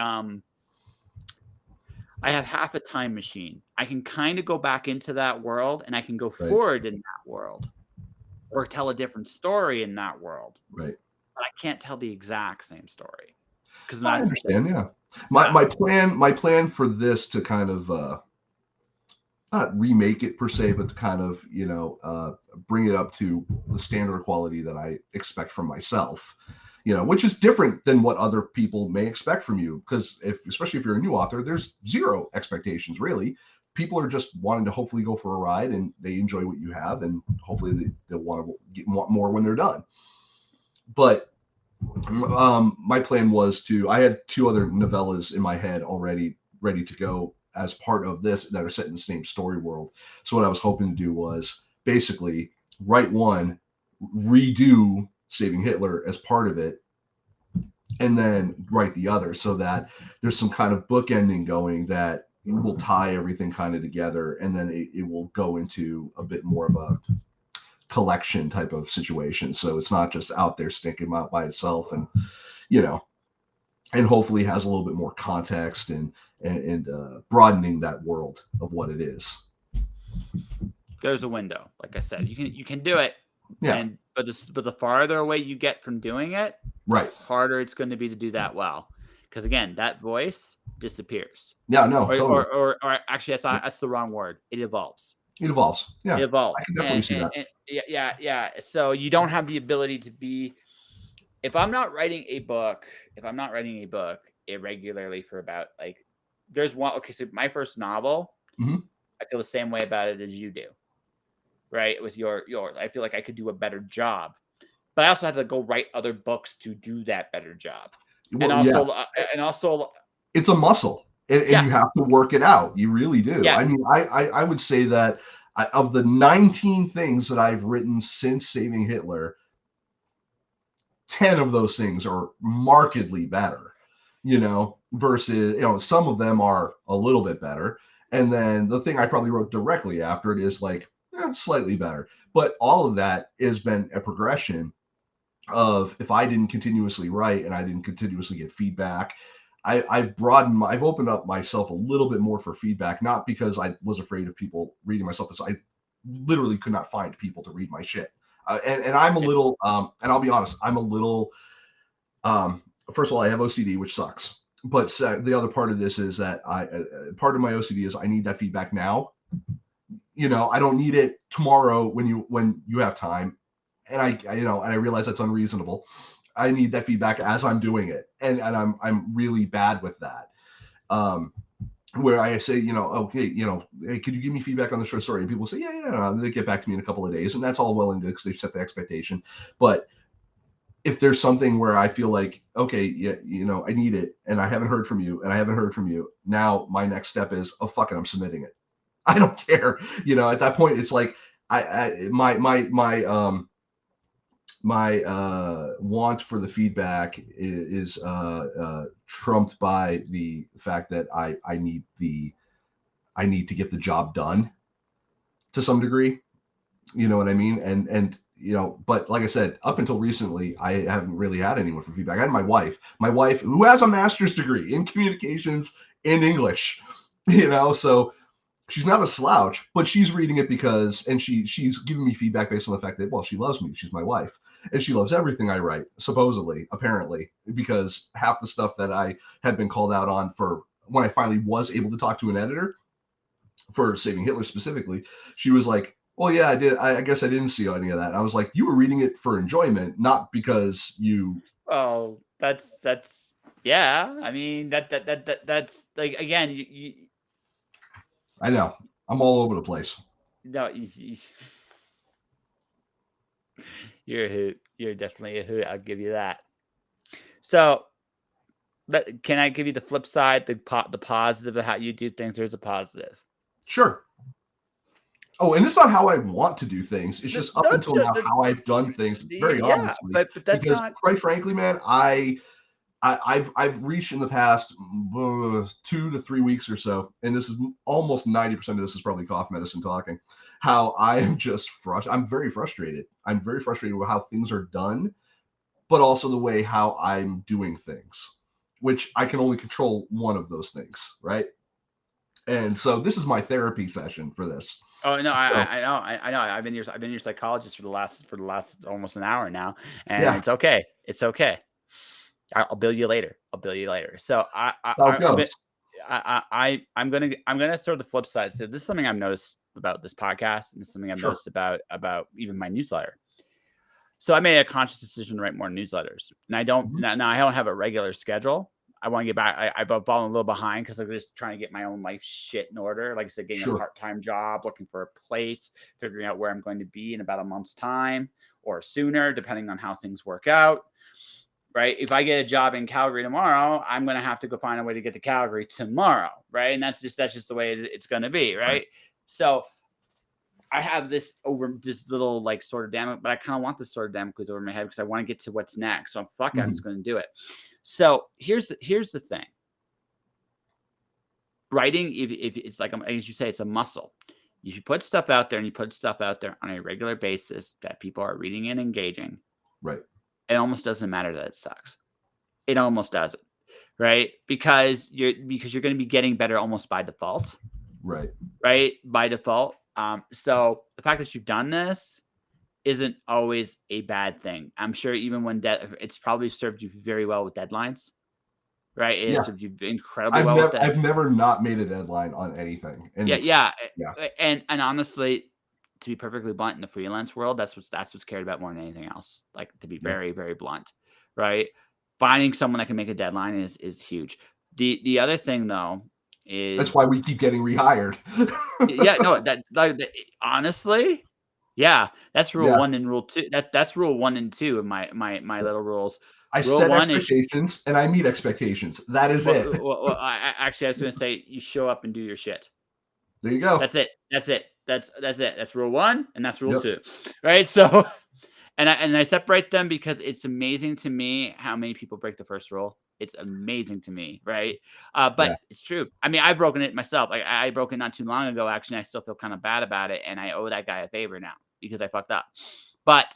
I have half a time machine. I can kind of go back into that world and I can go Right. forward in that world or tell a different story in that world. Right. But I can't tell the exact same story because I that's understand. Yeah. My yeah. my plan for this to kind of not remake it per se, but to kind of bring it up to the standard quality that I expect from myself. Which is different than what other people may expect from you. Because especially if you're a new author, there's zero expectations really. People are just wanting to hopefully go for a ride and they enjoy what you have, and hopefully they'll want more when they're done. But my plan was I had two other novellas in my head already ready to go as part of this that are set in the same story world. So what I was hoping to do was basically write one, redo Saving Hitler as part of it, and then write the other so that there's some kind of bookending going that will tie everything kind of together, and then it will go into a bit more of a collection type of situation. So it's not just out there stinking out by itself, and you know, and hopefully has a little bit more context and broadening that world of what it is. There's a window. Like I said, you can do it, Yeah. and but the farther away you get from doing it, the Right. harder it's going to be to do that well. Because again, that voice disappears, Yeah. No. Totally. or actually, that's the wrong word. It evolves. It evolves. It Yeah. I evolves, can definitely see that. and yeah. So you don't have the ability to be. If I'm not writing a book, irregularly for about like, there's one. Okay, so my first novel, Hmm. I feel the same way about it as you do. Right, with yours, I feel like I could do a better job, but I also had to go write other books to do that better job, and Well, yeah, also, it's a muscle, and yeah, you have to work it out. You really do. yeah, I mean, I would say that of the 19 things that I've written since Saving Hitler, 10 of those things are markedly better, versus, some of them are a little bit better. And then the thing I probably wrote directly after it is like slightly better. But all of that has been a progression of if I didn't continuously write and I didn't continuously get feedback, I've opened up myself a little bit more for feedback, not because I was afraid of people reading my stuff, because I literally could not find people to read my shit. And I'm a it's little, and I'll be honest, I'm a little, um, first of all, I have OCD, which sucks. But the other part of this is that part of my OCD is I need that feedback now. I don't need it tomorrow when you have time. And I realize that's unreasonable. I need that feedback as I'm doing it. And I'm really bad with that. Um, where I say, okay, hey, could you give me feedback on the short story? And people say, yeah. And they get back to me in a couple of days, and that's all well and good because they've set the expectation. But if there's something where I feel like, okay, yeah, I need it, and I haven't heard from you, and I haven't heard from you, now my next step is, oh fuck it, I'm submitting it. I don't care. At that point, it's like my want for the feedback is trumped by the fact that I need to get the job done to some degree. You know what I mean? And but like I said, up until recently, I haven't really had anyone for feedback. I had my wife who has a master's degree in communications in English, so she's not a slouch, but she's reading it because, and she's giving me feedback based on the fact that, well, she loves me. She's my wife. And she loves everything I write, supposedly, apparently, because half the stuff that I had been called out on for when I finally was able to talk to an editor for Saving Hitler specifically, she was like, well, yeah, I did. I guess I didn't see any of that. And I was like, you were reading it for enjoyment, not because you. Oh, that's yeah. I mean that's like, again, you I know. I'm all over the place. no, you're a hoot. You're definitely a hoot. I'll give you that. So, can I give you the flip side, the positive of how you do things? There's a positive. Sure. Oh, and it's not how I want to do things. It's No, just up until now how I've done things, very yeah, honestly. but that's Because not. quite frankly, man, I've reached in the past 2 to 3 weeks or so, and this is almost 90% of this is probably cough medicine talking. How I am just frustrated. I'm very frustrated. I'm very frustrated with how things are done, but also the way how I'm doing things, which I can only control one of those things, right? And so this is my therapy session for this. Oh no, So I know, I know. I've been your psychologist for the last almost an hour now, and yeah, it's okay. It's okay. I'll bill you later. I'll bill you later. So that's how it I'm goes. gonna I'm gonna throw the flip side. So this is something I've noticed about this podcast, and this is something I've Sure, noticed about even my newsletter. So I made a conscious decision to write more newsletters, and I don't Mhm. now I don't have a regular schedule. I want to get back. I've fallen a little behind because I'm just trying to get my own life shit in order. Like I said, getting a Sure, part-time job, looking for a place, figuring out where I'm going to be in about a month's time or sooner, depending on how things work out. Right? If I get a job in Calgary tomorrow, I'm going to have to go find a way to get to Calgary tomorrow. Right? And that's just the way it's going to be. right. Right? So I have this little like sort of damn, but I kind of want this sort of Damocles over my head because I want to get to what's next. So fuck it, I'm Mhm. just going to do it. So here's the thing. Writing, if it's like, as you say, it's a muscle. If you put stuff out there and you put stuff out there on a regular basis that people are reading and engaging, Right, it almost doesn't matter that it sucks. It almost doesn't, right? Because you're going to be getting better almost by default, right. right? By default. So the fact that you've done this isn't always a bad thing. I'm sure even when it's probably served you very well with deadlines, right? It has Yeah, served you incredibly well with that. I've never not made a deadline on anything, and Yeah, it's yeah, yeah, and honestly, to be perfectly blunt, in the freelance world, that's what's cared about more than anything else. Like, to be yeah. very, very blunt, right? Finding someone that can make a deadline is huge. The other thing though That's why is, we keep getting rehired. yeah, no, that like honestly, yeah, that's rule Yeah, one and rule two. That's rule one and two of my little rules. I Rule set one is expectations and I meet expectations. That is it. actually, I was gonna say you show up and do your shit. There you go. That's it. That's it. That's it. That's rule one, and that's rule Yep. two, right? So, and I separate them because it's amazing to me how many people break the first rule. It's amazing to me, right? But Yeah. it's true. I mean, I've broken it myself. Like, I broke it not too long ago. Actually, I still feel kind of bad about it, and I owe that guy a favor now because I fucked up. But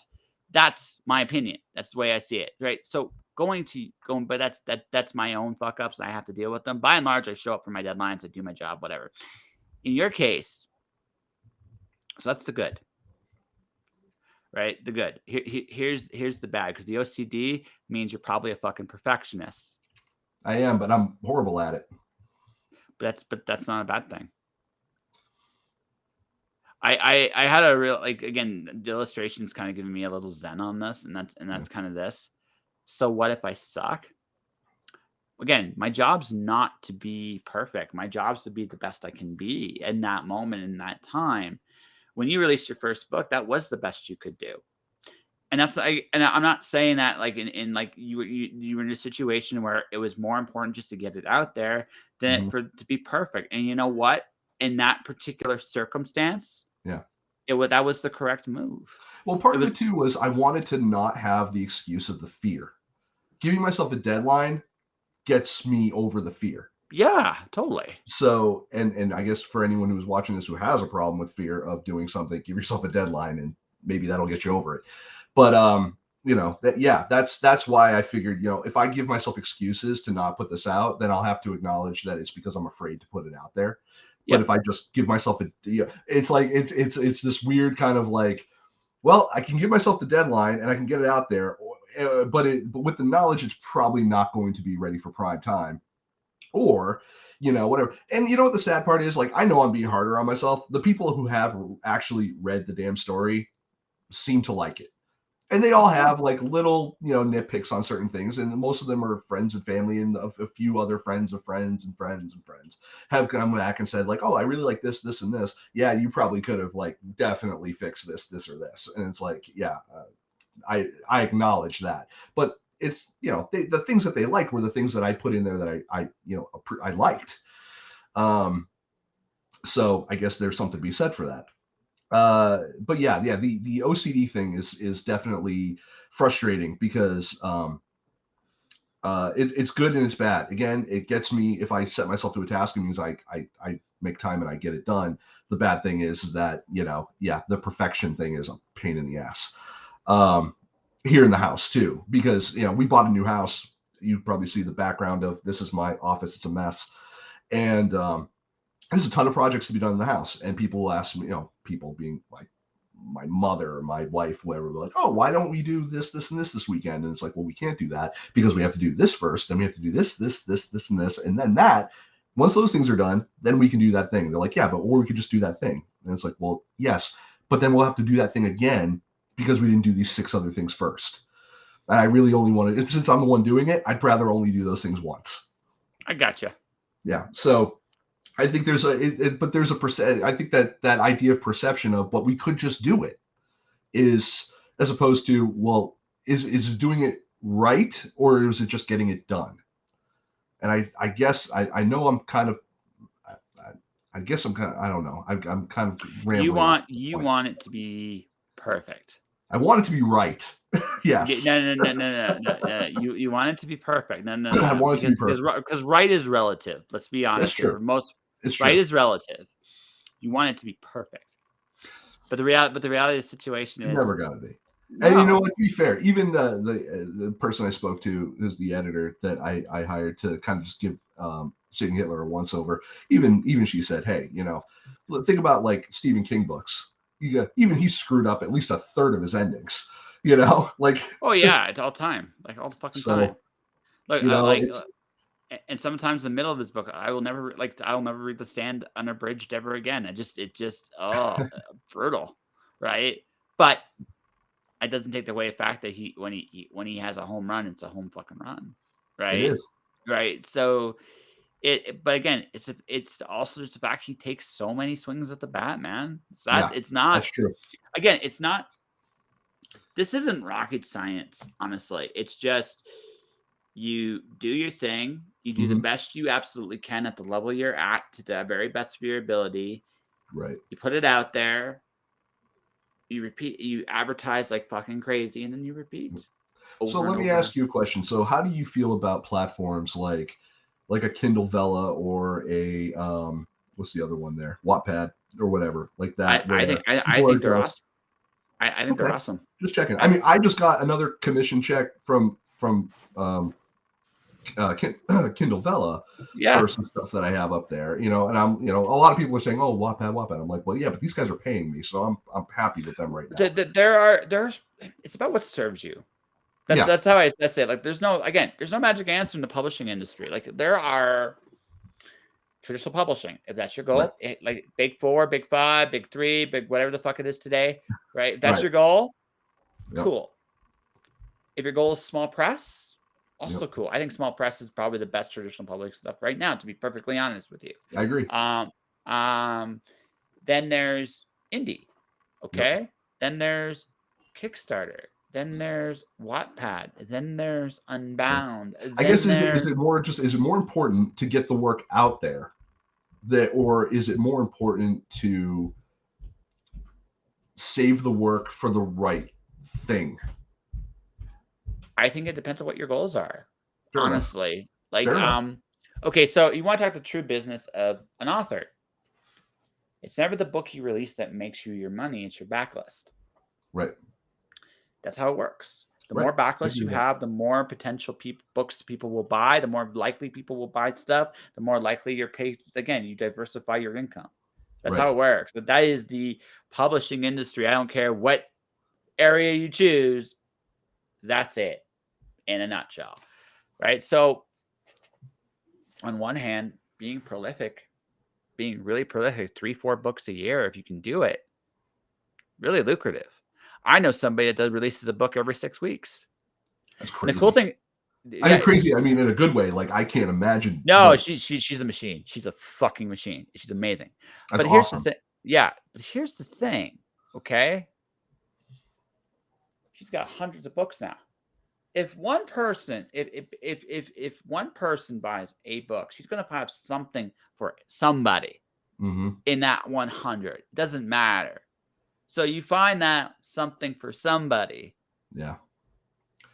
that's my opinion. That's the way I see it, right? So but that's my own fuck ups, and I have to deal with them. By and large, I show up for my deadlines. I do my job, whatever. In your case, so that's the good, right? The good. Here's the bad, because the OCD means you're probably a fucking perfectionist. I am, but I'm horrible at it. But that's not a bad thing. I had a real, like, again, the illustration's kind of giving me a little zen on this, and that's kind of this. So what if I suck? again, my job's not to be perfect. My job's to be the best I can be in that moment, in that time. When you released your first book, that was the best you could do. And I'm not saying that like in like you were in a situation where it was more important just to get it out there than Mhm. to be perfect. And you know what? In that particular circumstance, Yeah. that was the correct move. Well, part It of was it too was I wanted to not have the excuse of the fear. Giving myself a deadline gets me over the fear. yeah, totally. So, and I guess for anyone who's watching this who has a problem with fear of doing something, give yourself a deadline and maybe that'll get you over it. But that's why I figured, if I give myself excuses to not put this out, then I'll have to acknowledge that it's because I'm afraid to put it out there. But if Yep. I just give myself it's like it's this weird kind of like, well, I can give myself the deadline and I can get it out there, but with the knowledge it's probably not going to be ready for prime time, or whatever. And you know what the sad part is? Like, I know I'm being harder on myself. The people who have actually read the damn story seem to like it, and they all That's good. have like little nitpicks on certain things, and most of them are friends and family, and a few other friends of friends and friends and friends have come back and said like, oh, I really like this and this. Yeah, you probably could have like definitely fixed this or this. And it's like, yeah, I acknowledge that, but it's the things that they liked were the things that I put in there that I liked. Um, so I guess there's something to be said for that. But yeah, the OCD thing is definitely frustrating because it's good and it's bad. Again, it gets me if I set myself to a task. It means I make time and I get it done. The bad thing is that the perfection thing is a pain in the ass. Um, Here in the house too, because we bought a new house. You probably see the background of this is my office. It's a mess, and there's a ton of projects to be done in the house. And people will ask me, people being like my mother or my wife, whoever, like, oh, why don't we do this, and this weekend? And it's like, well, we can't do that because we have to do this first, then we have to do this, and this, and then that. Once those things are done, then we can do that thing. They're like, yeah, but or we could just do that thing. And it's like, well, yes, but then we'll have to do that thing again because we didn't do these 6 other things first. And I really only wanted, since I'm the one doing it, I'd rather only do those things once. I gotcha. Yeah. So I think but there's a percent. I think that idea of perception of, but we could just do it, is as opposed to, well, is doing it right or is it just getting it done? And I guess I know I'm kind of I guess I'm kind of, I don't know, I'm kind of You rambling on want this you point. want it to be perfect. I want it to be right. Yes. No, no, no, no, no, no, no. You want it to be perfect. No, no, no, I no. want it to be perfect. Because right is relative. Let's be That's honest here. true. For most, It's right true. is relative. You want it to be perfect. But the reality of the situation It's is never gonna be. And you know no. what? To be fair, even the person I spoke to, is the editor that I hired to kind of just give Satan Hitler a once over. Even she said, hey, think about like Stephen King books. Even he screwed up at least a third of his endings. Like, Oh yeah, it's all time, like all the fucking time. so Like it's and sometimes the middle of his book, I will never read The Stand unabridged ever again. Brutal, right? But it doesn't take away the fact that when he has a home run, it's a home fucking run, it right? is. Right. So but again, it's also just the fact he takes so many swings at the bat, man. Yeah, It's not that's true. again, it's not this isn't rocket science, honestly. It's just you do your thing, you do the Hmm. best you absolutely can at the level you're at to the very best of your ability. Right. You put it out there, you advertise like fucking crazy, and then you repeat So over and let me over. ask you a question. So how do you feel about platforms like a Kindle Vella or a what's the other one there? Wattpad or whatever, like that, where I people are think they're just awesome. I think they're okay, awesome. just checking. I I mean, I just got another commission check from Kindle Vella Yeah. for some stuff that I have up there, and I'm, a lot of people are saying, oh, Wattpad. I'm like, well, yeah, but these guys are paying me, so I'm happy with them right now. There's it's about what serves you. Yeah, That's how I say it. Like there's no magic answer in the publishing industry. Like there are traditional publishing. If that's your right, goal, like big four, big five, big three, big whatever the fuck it is today, right? If that's right, your goal, yep, cool. If your goal is small press, Also cool. I think small press is probably the best traditional public stuff right now, to be perfectly honest with you. I agree. Then there's indie. Yep. Okay. Then there's Kickstarter. Then there's Wattpad. Then there's Yeah. Unbound. I guess Then is there's it more important to get the work out there or is it more important to save the work for the right thing? I think it depends on what your goals are. Fair enough. Honestly. Like, Fair enough. okay, so you want to talk the true business of an author. It's never the book you release that makes you your money, it's your backlist. Right. That's how it works. The Right. more backlists you have, the more potential books people will buy, the more likely people will buy stuff, the more likely your page, again, you diversify your income. That's how it works. But that is the publishing industry. I don't care what area you choose. That's it in a nutshell. Right? So on one hand, being really prolific, 3-4 books a year, if you can do it, really lucrative. I know somebody that releases a book every 6 weeks. That's crazy. And the cool thing, I mean, crazy. I mean, in a good way. Like, I can't imagine. No, she's a machine. She's a fucking machine. She's amazing. That's But here's awesome. the thing. Yeah, but here's the thing. Okay, she's got hundreds of books now. If one person, if one person buys a book, she's gonna have something for somebody in that 100. It doesn't matter. So you find that something for somebody. Yeah.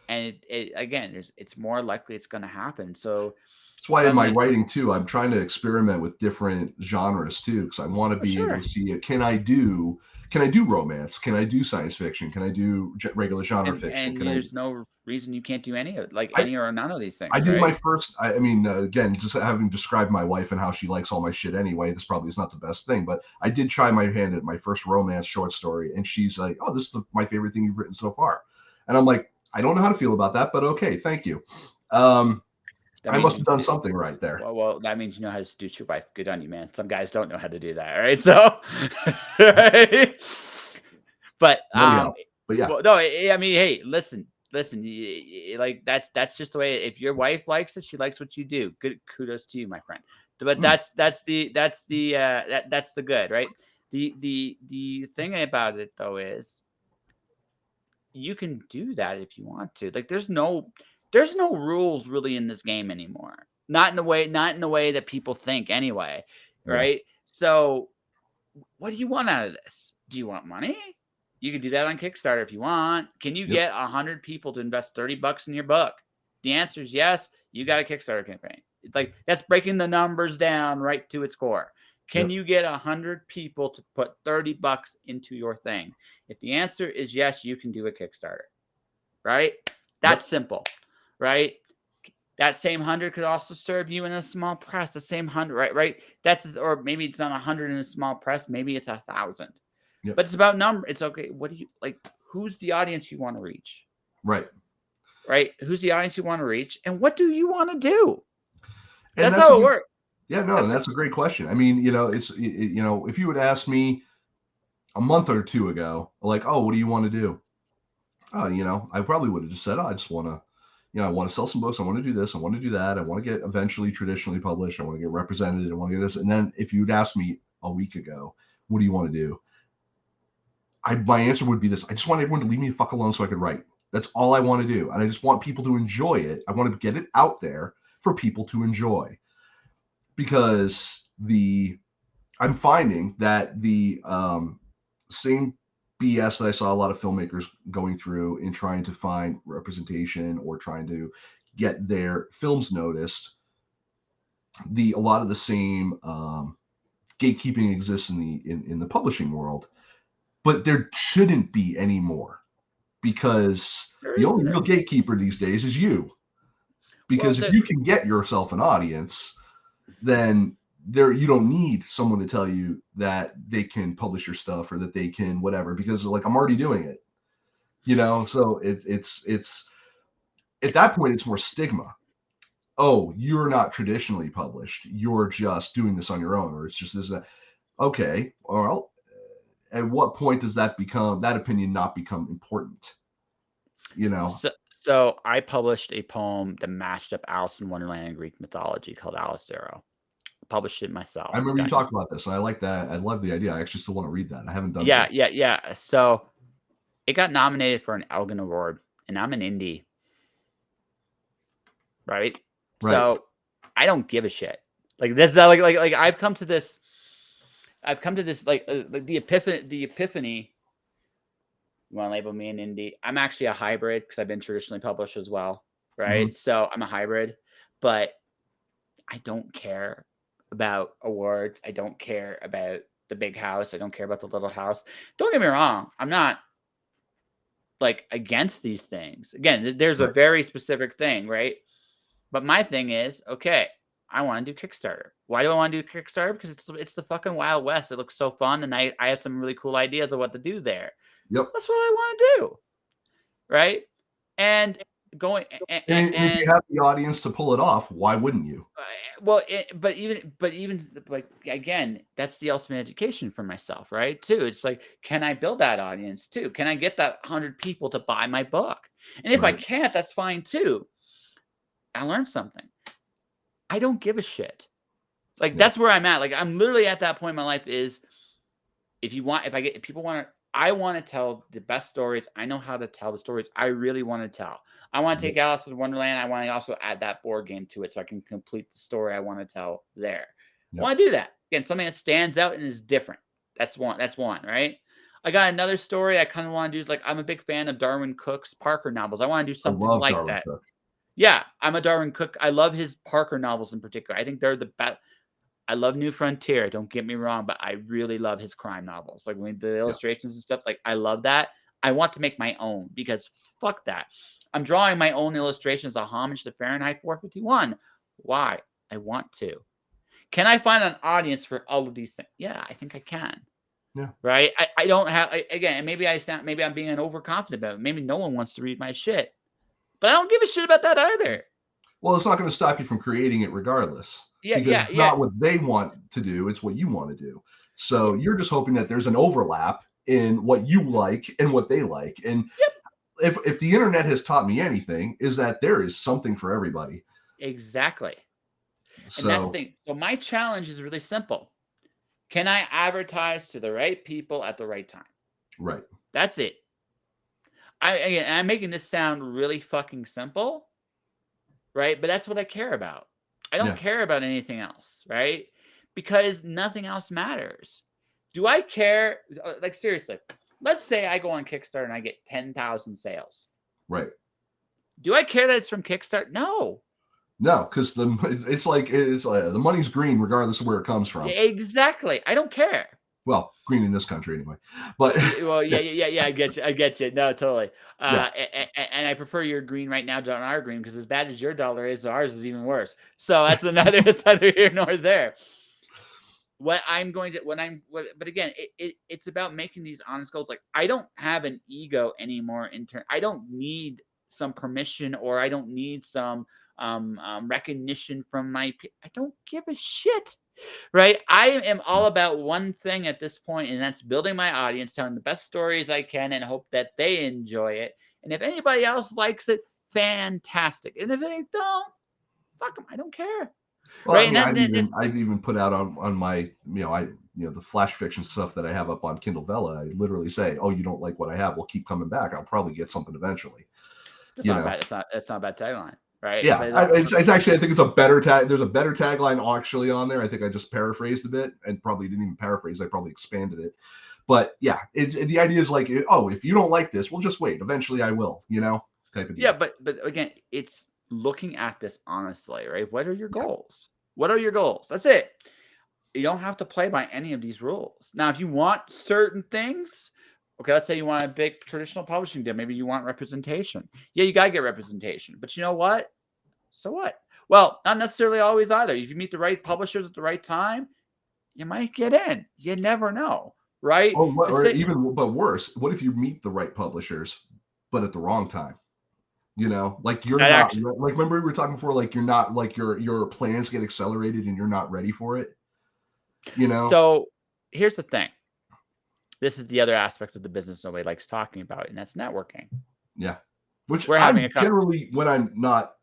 And it's more likely it's going to happen. So that's why in my writing too, I'm trying to experiment with different genres too, because I want to be able to see it. Can I do romance? Can I do science fiction? Can I do regular genre fiction? And there's no reason you can't do any of any or none of these things. I did right? my first. I mean, again, just having described my wife and how she likes all my shit anyway, this probably is not the best thing, but I did try my hand at my first romance short story, and she's like, "Oh, this is my favorite thing you've written so far," and I'm like, I don't know how to feel about that, but okay, thank you. I must have done something right there. Well, that means you know how to seduce your wife. Good on you, man. Some guys don't know how to do that, right? So, right? But yeah. Well, no, I mean, hey, listen. Like that's just the way. If your wife likes it, she likes what you do. Good, kudos to you, my friend. But that's the good, right? The thing about it though is, you can do that if you want to. Like, there's no rules really in this game anymore. Not in the way that people think anyway. Right? Yeah. So what do you want out of this? Do you want money? You can do that on Kickstarter if you want. Can you get 100 people to invest $30 in your book? The answer is yes. You got a Kickstarter campaign. It's like, that's breaking the numbers down right to its core. Can you get 100 people to put $30 into your thing? If the answer is yes, you can do a Kickstarter, right? That's simple, right? That same 100 could also serve you in a small press. The same 100, right? Or maybe it's not 100 in a small press. Maybe it's 1,000. But it's about number. It's okay. What do you like? Who's the audience you want to reach? Right. Who's the audience you want to reach? And what do you want to do? That's how it works. Yeah, no, and that's a great question. I mean, if you would ask me a month or two ago, like, oh, what do you want to do? Oh, I probably would have just said, oh, I just want to, I want to sell some books. I want to do this. I want to do that. I want to get eventually traditionally published. I want to get represented. I want to get this. And then if you'd asked me a week ago, what do you want to do? My answer would be this. I just want everyone to leave me the fuck alone so I could write. That's all I want to do. And I just want people to enjoy it. I want to get it out there for people to enjoy. Because I'm finding that the same BS that I saw a lot of filmmakers going through in trying to find representation or trying to get their films noticed, a lot of the same gatekeeping exists in the publishing world, but there shouldn't be anymore, because the only real gatekeeper these days is you. Because if you can get yourself an audience, then you don't need someone to tell you that they can publish your stuff or that they can whatever, because like, I'm already doing it, so it's at that point it's more stigma. Oh, you're not traditionally published, you're just doing this on your own, or it's just this. Okay, well, at what point does that opinion not become important? So I published a poem that matched up Alice in Wonderland and Greek mythology called Alicero. Published it myself. I remember you Got talked about this, and I like that. I love the idea. I actually still want to read that. I haven't done it yeah, yet. yeah, yeah. So it got nominated for an Elgin Award, and I'm an indie, right? Right. So I don't give a shit. Like this, like I've come to this. I've come to this like the epiphany. The epiphany. You want to label me an indie? I'm actually a hybrid because I've been traditionally published as well, right? Mhm. So I'm a hybrid, but I don't care about awards. I don't care about the big house. I don't care about the little house. Don't get me wrong. I'm not like against these things. Again, there's a Right. very specific thing, right? But my thing is, okay, I want to do Kickstarter. Why do I want to do Kickstarter? Because it's the fucking Wild West. It looks so fun, and I have some really cool ideas of what to do there. Yep. That's what I want to do, right? And going And if you and have the audience to pull it off, why wouldn't you? well, but even like again, that's the ultimate education for myself, right? Too, it's like, can I build that audience too? Can I get that 100 people to buy my book? And if I Right. can't, that's fine too. I learned something. I don't give a shit. Like Yeah. that's where I'm at. Like I'm literally at that point in my life is if people want to, I want to tell the best stories. I know how to tell the stories I really want to tell. I want to Yep. take Alice in Wonderland. I want to also add that board game to it so I can complete the story I want to tell there. I Yep. want to do that. Again, something that stands out and is different. That's one, right? I got another story I kind of want to do is like I'm a big fan of Darwin Cook's Parker novels. I want to do I something love like Darwin that. Cook. Yeah, I'm a Darwin Cook. I love his Parker novels in particular. I think they're the best. I love New Frontier, don't get me wrong, but I really love his crime novels. Like when the Yeah. illustrations and stuff, like I love that. I want to make my own because fuck that. I'm drawing my own illustrations, a homage to Fahrenheit 451. Why? I want to. Can I find an audience for all of these things? Yeah, I think I can. Yeah. Right? I don't have again, maybe I'm being overconfident about it. Maybe no one wants to read my shit. But I don't give a shit about that either. Well, it's not going to stop you from creating it regardless, Yeah, because yeah, it's yeah. not what they want to do, it's what you want to do. Yeah, So you're just hoping that there's an overlap in what you like and what they like. And yep. if the internet has taught me anything, is that there is something for everybody. Exactly. And that's the So thing. So my challenge is really simple. Can I advertise to the right people at the right time? right. That's it. I'm making this sound really fucking simple, right? But that's what I care about. I don't Yeah. care about anything else, right? Because nothing else matters. Do I care? Like seriously, let's say I go on Kickstarter and I get 10,000 sales. Right. Do I care that it's from Kickstarter? No. No, because it's like the money's green regardless of where it comes from. Exactly. I don't care. Well, green in this country anyway. But Well, yeah. I get you. I get you. No, totally. yeah, And I prefer your green right now to our green because as bad as your dollar is, ours is even worse. So that's another. It's neither here nor there. But again, it's about making these honest goals. Like I don't have an ego anymore. I don't need some permission or I don't need some recognition from I don't give a shit. Right? I am all about one thing at this point, and that's building my audience, telling the best stories I can, and hope that they enjoy it. And if anybody else likes it, fantastic. And if they don't, fuck them. I don't care. well, I Right? mean, And I've even put out on my the flash fiction stuff that I have up on Kindle Vella. I literally say, "Oh, you don't like what I have? Well, keep coming back. I'll probably get something eventually." that's You not know. bad. It's not a bad tagline, right? Yeah, But it's also, it's actually, I think it's a better tag. There's a better tagline actually on there. I think I just paraphrased a bit and probably didn't even paraphrase. I probably expanded it. But yeah, the idea is like, oh, if you don't like this, well, just wait. Eventually, I will. Type of yeah, deal. but again, it's looking at this honestly, right? What are your Yeah. goals? What are your goals? That's it. You don't have to play by any of these rules. Now, if you want certain things, okay, let's say you want a big traditional publishing deal. Maybe you want representation. Yeah, you got to get representation. But you know what? So what? Well, not necessarily always either. If you meet the right publishers at the right time, you might get in. You never know, right? Or even, but worse, what if you meet the right publishers, but at the wrong time? Like you're That not actually. like, remember we were talking before, like you're not, like your plans get accelerated and you're not ready for it. So here's the thing. This is the other aspect of the business nobody likes talking about, and that's networking. Yeah. which We're having I'm a generally, when I'm not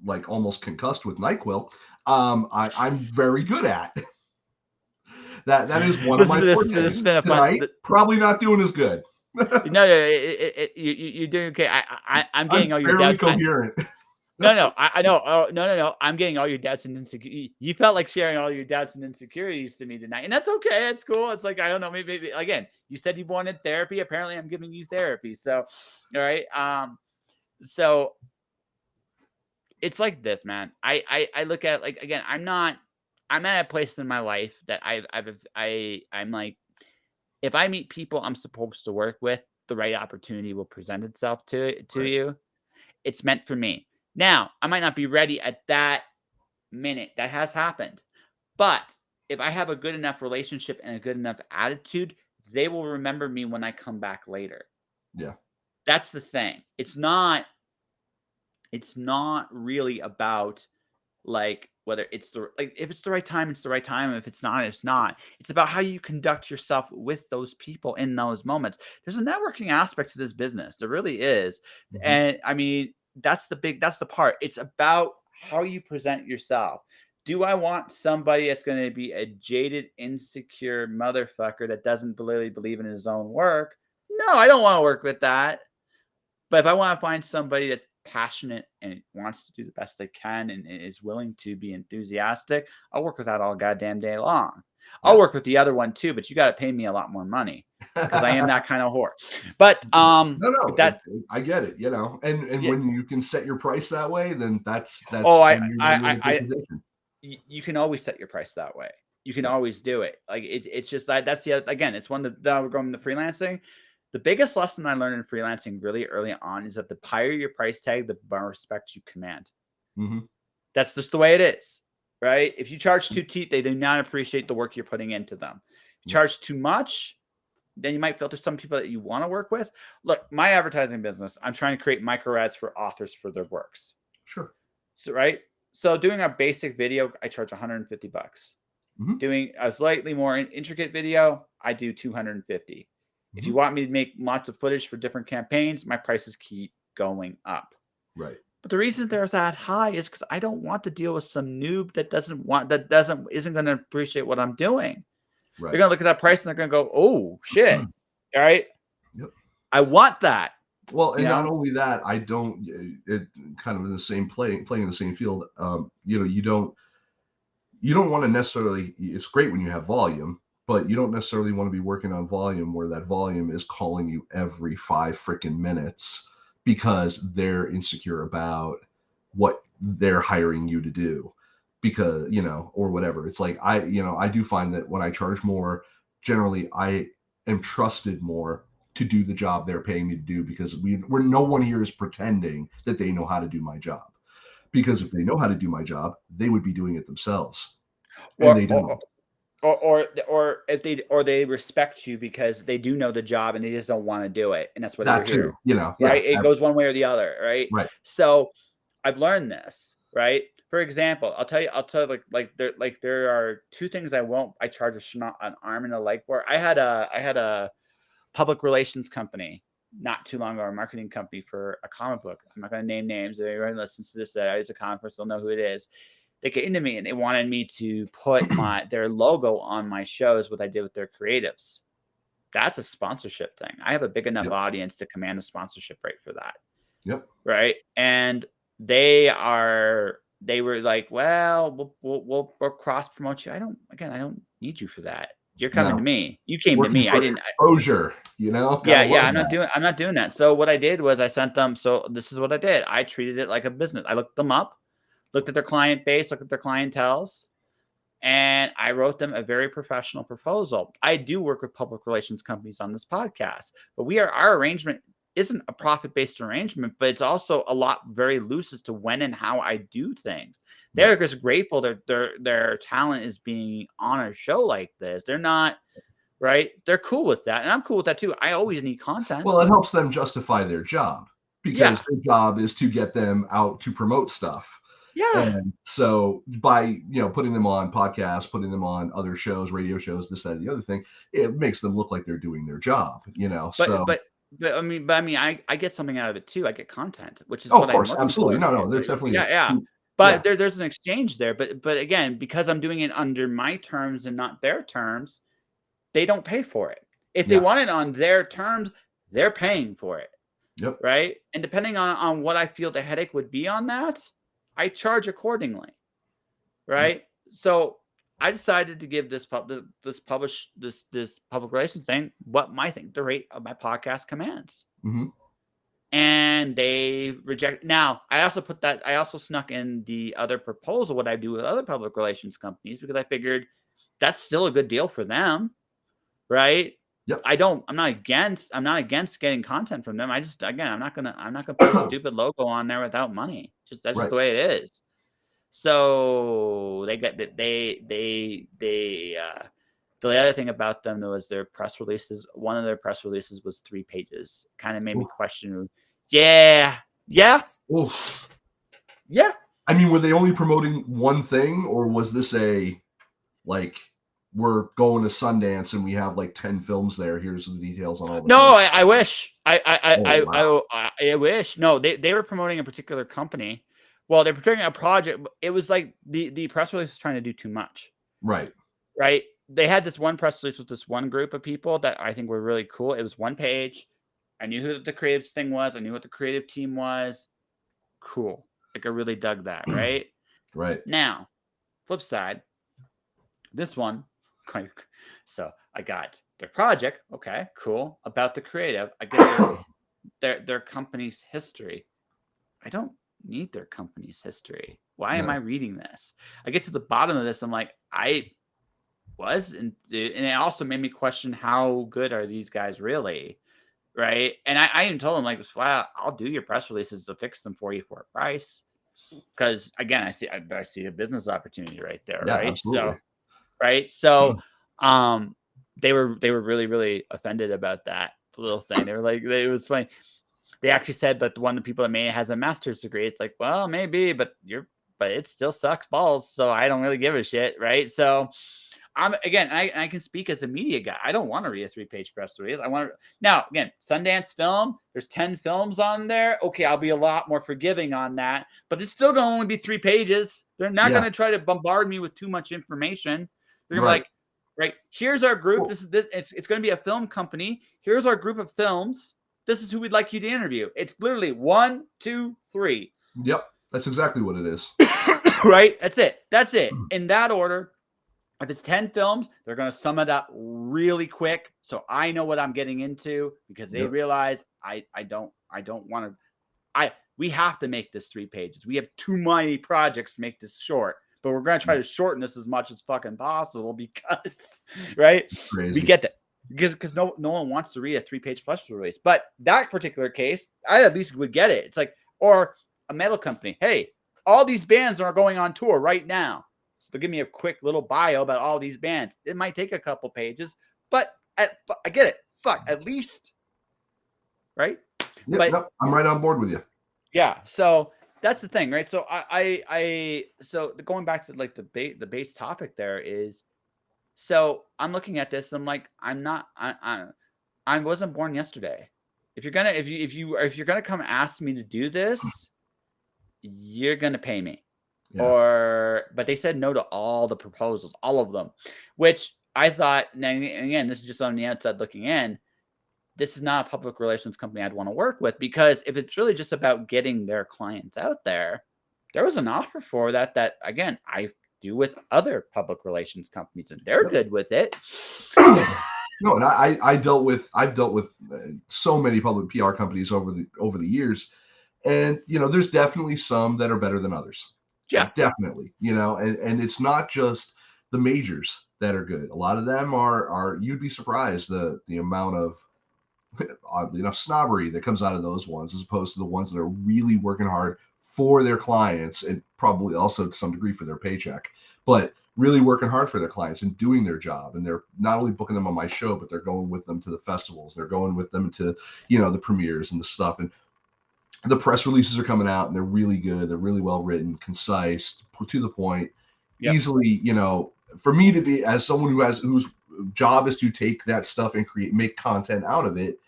like almost concussed with NyQuil, I'm very good at. That is one of my this has fortes. been a fun. Tonight, probably not doing as good. No, you're doing okay. I'm I'm getting all your fairly doubts. coherent. No, I know. Oh, no. I'm getting all your doubts and insecurities. You felt like sharing all your doubts and insecurities to me tonight, and that's okay. That's cool. It's like, I don't know. Maybe again, you said you wanted therapy. Apparently, I'm giving you therapy. So, all right. So it's like this, man. I look at it like, again, I'm at a place in my life that I'm like, if I meet people I'm supposed to work with, the right opportunity will present itself to Right. you. It's meant for me. Now, I might not be ready at that minute. That has happened. But if I have a good enough relationship and a good enough attitude, they will remember me when I come back later. Yeah. That's the thing. It's not really about, like, whether it's if it's the right time, it's the right time. If it's not, it's not. It's about how you conduct yourself with those people in those moments. There's a networking aspect to this business. There really is. Mm-hmm. And I mean, that's the part. It's about how you present yourself. Do I want somebody that's going to be a jaded, insecure motherfucker that doesn't really believe in his own work? No, I don't want to work with that. But if I want to find somebody that's passionate and wants to do the best they can and is willing to be enthusiastic, I'll work with that all goddamn day long. I'll Yeah. work with the other one too, but you got to pay me a lot more money because I am that kind of whore. But No, that I get it, and yeah. when you can set your price that way, then that's Oh, then you're in a good position. you can always set your price that way. You can Yeah. always do it. Like, it's just that's the again, it's one that we're going to freelancing. The biggest lesson I learned in freelancing really early on is that the higher your price tag, the more respect you command. Mm-hmm. That's just the way it is, right? If you charge too cheap, they do not appreciate the work you're putting into them. If you Yep. charge too much, then you might filter some people that you want to work with. Look, my advertising business, I'm trying to create micro ads for authors for their works. Sure. So, right? So doing a basic video, I charge $150. Mm-hmm. Doing a slightly more intricate video, I do $250. If you want me to make lots of footage for different campaigns, my prices keep going up. Right. But the reason they're that high is because I don't want to deal with some noob that isn't going to appreciate what I'm doing. Right. They're going to look at that price and they're going to go, "Oh shit!" All right. Yep. I want that. Well, and not only that, I don't. It kind of in the same playing in the same field. You don't want to necessarily. It's great when you have volume, but you don't necessarily want to be working on volume where that volume is calling you every 5 freaking minutes because they're insecure about what they're hiring you to do, because or whatever. It's like I do find that when I charge more, generally I am trusted more to do the job they're paying me to do, because we're no one here is pretending that they know how to do my job, because if they know how to do my job, they would be doing it themselves, and they don't. Or if they respect you because they do know the job and they just don't want to do it, and that's why they're That here, too, yeah, right? It goes one way or the other, right? right. So I've learned this, right? For example, I'll tell you there are two things I charge an arm and a leg for. I had a public relations company not too long ago, a marketing company for a comic book. I'm not going to name names. If anyone listens to this, I use a comic book, they'll know who it is. They came to me and they wanted me to put their logo on my shows, what I did with their creatives. That's a sponsorship thing. I have a big enough Yep. audience to command a sponsorship rate for that. Yep. Right. And they were like, well, we'll cross promote you. I don't need you for that. You're coming to me. You came to me. I didn't. Exposure, Yeah. I'm not doing that. So what I did was I sent them. So this is what I did. I treated it like a business. I looked them up, looked at their client base, looked at their clienteles, and I wrote them a very professional proposal. I do work with public relations companies on this podcast, but our arrangement isn't a profit-based arrangement, but it's also a lot very loose as to when and how I do things. They're just grateful their talent is being on a show like this. They're not, right? They're cool with that, and I'm cool with that too. I always need content. Well, it helps them justify their job, because their job is to get them out to promote stuff. Yeah. And so by putting them on podcasts, putting them on other shows, radio shows, this, that, and the other thing, it makes them look like they're doing their job. but I mean, I get something out of it too. I get content, which is Oh, what of I'm course, looking absolutely. for. No, there's definitely Yeah, yeah. a But yeah, there's an exchange there. But again, because I'm doing it under my terms and not their terms, they don't pay for it. If they yeah, want it on their terms, they're paying for it, yep, right? And depending on what I feel the headache would be on that, I charge accordingly, yep, right? So I decided to give this public relations thing what the rate of my podcast commands, hmm and they reject. Now I also snuck in the other proposal, what I do with other public relations companies, because I figured that's still a good deal for them, right? yep. I'm not against getting content from them. I just, again, I'm not gonna put a stupid logo on there without money. That's just Right. the way it is. So the other thing about them was their press releases. One of their press releases was 3 pages. Kind of made me Oof. question. Yeah, yeah, Oof. yeah. I mean, were they only promoting one thing, or was this a like we're going to Sundance and we have like 10 films there? Here's the details on all the No, films. I wish. Oh wow. I wish. No, they were promoting a particular company. Well, they're promoting a project. It was like the press release was trying to do too much, Right. right? They had this one press release with this one group of people that I think were really cool. It was one page. I knew who the creative thing was. I knew what the creative team was. Cool. Like I really dug that, right? Right. Now, flip side, this one, so I got their project. Okay, cool. About the creative, I get their company's history. I don't need their company's history. Why am I No. reading this? I get to the bottom of this. I'm like, I was, and it also made me question how good are these guys really, right? And I even told them like, well, I'll do your press releases to fix them for you for a price, because again, I see a business opportunity right there, Yeah, right? absolutely. So they were really offended about that little thing. They were like, it was funny. They actually said that one of the people that made it has a master's degree. It's like, well, maybe, but it still sucks balls. So I don't really give a shit, right? So I can speak as a media guy. I don't want to read a 3-page press release. I want to now again, Sundance Film. There's 10 films on there. Okay, I'll be a lot more forgiving on that, but it's still going to only be 3 pages. They're not Yeah. going to try to bombard me with too much information. They're going Right. to be like, right, here's our group. Cool. It's going to be a film company. Here's our group of films. This is who we'd like you to interview. It's literally 1, 2, 3. Yep. That's exactly what it is. Right? That's it. In that order. If it's 10 films, they're going to sum it up really quick, so I know what I'm getting into, because they Yep. realize I don't want to. We have to make this 3 pages. We have too many projects to make this short, but we're going to try to shorten this as much as fucking possible, because right, Crazy. we get that, because no one wants to read a 3-page press release. But that particular case, I at least would get it. It's like, or a metal company, hey, all these bands are going on tour right now. So they'll give me a quick little bio about all these bands. It might take a couple pages, but I get it. Fuck, at least, right? Yep. But Nope. I'm right on board with you. yeah, so that's the thing, right? So so going back to like the base topic there is, so I'm looking at this. I'm like, I wasn't born yesterday. If you're gonna come ask me to do this, you're gonna pay me. Yeah. But they said no to all the proposals, all of them, which I thought, and again, this is just on the outside looking in, this is not a public relations company I'd want to work with, because if it's really just about getting their clients out there was an offer for that again, I do with other public relations companies, and they're good with it. No, and I've dealt with so many public PR companies over the years, and there's definitely some that are better than others. Yeah. Definitely, and it's not just the majors that are good. A lot of them are you'd be surprised the amount of, oddly enough, snobbery that comes out of those ones, as opposed to the ones that are really working hard for their clients, and probably also to some degree for their paycheck, but really working hard for their clients and doing their job. And they're not only booking them on my show, but they're going with them to the festivals. They're going with them to, the premieres and the stuff. And the press releases are coming out, and they're really good. They're really well written, concise, to the point, easily, for me to be, as someone whose job is to take that stuff and make content out of it,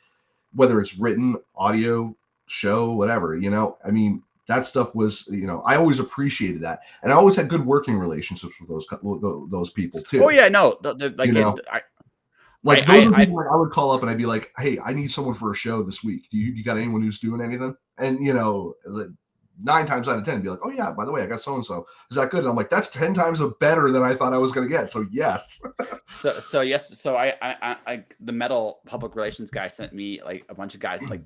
whether it's written, audio, show, whatever, I mean, that stuff was, I always appreciated that. And I always had good working relationships with those people too. Oh yeah, no, like like those are I people I would call up and I'd be like, hey, I need someone for a show this week. You got anyone who's doing anything? And 9 times out of 10 be like, oh yeah, by the way, I got so and so. Is that good? And I'm like, that's 10 times better than I thought I was going to get. So yes. so yes. So I the metal public relations guy sent me like a bunch of guys. Like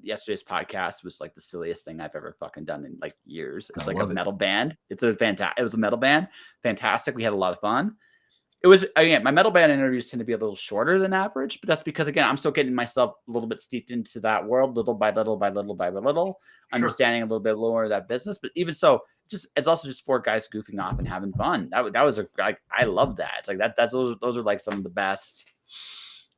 yesterday's podcast was like the silliest thing I've ever fucking done in like years. It's like a metal band. It was a metal band. Fantastic. We had a lot of fun. It was, again, my metal band interviews tend to be a little shorter than average, but that's because, again, I'm still getting myself a little bit steeped into that world, little by little by little by little, understanding a little bit more of that business. But even so, it's also just 4 guys goofing off and having fun. That was I love that. It's like those are like some of the best.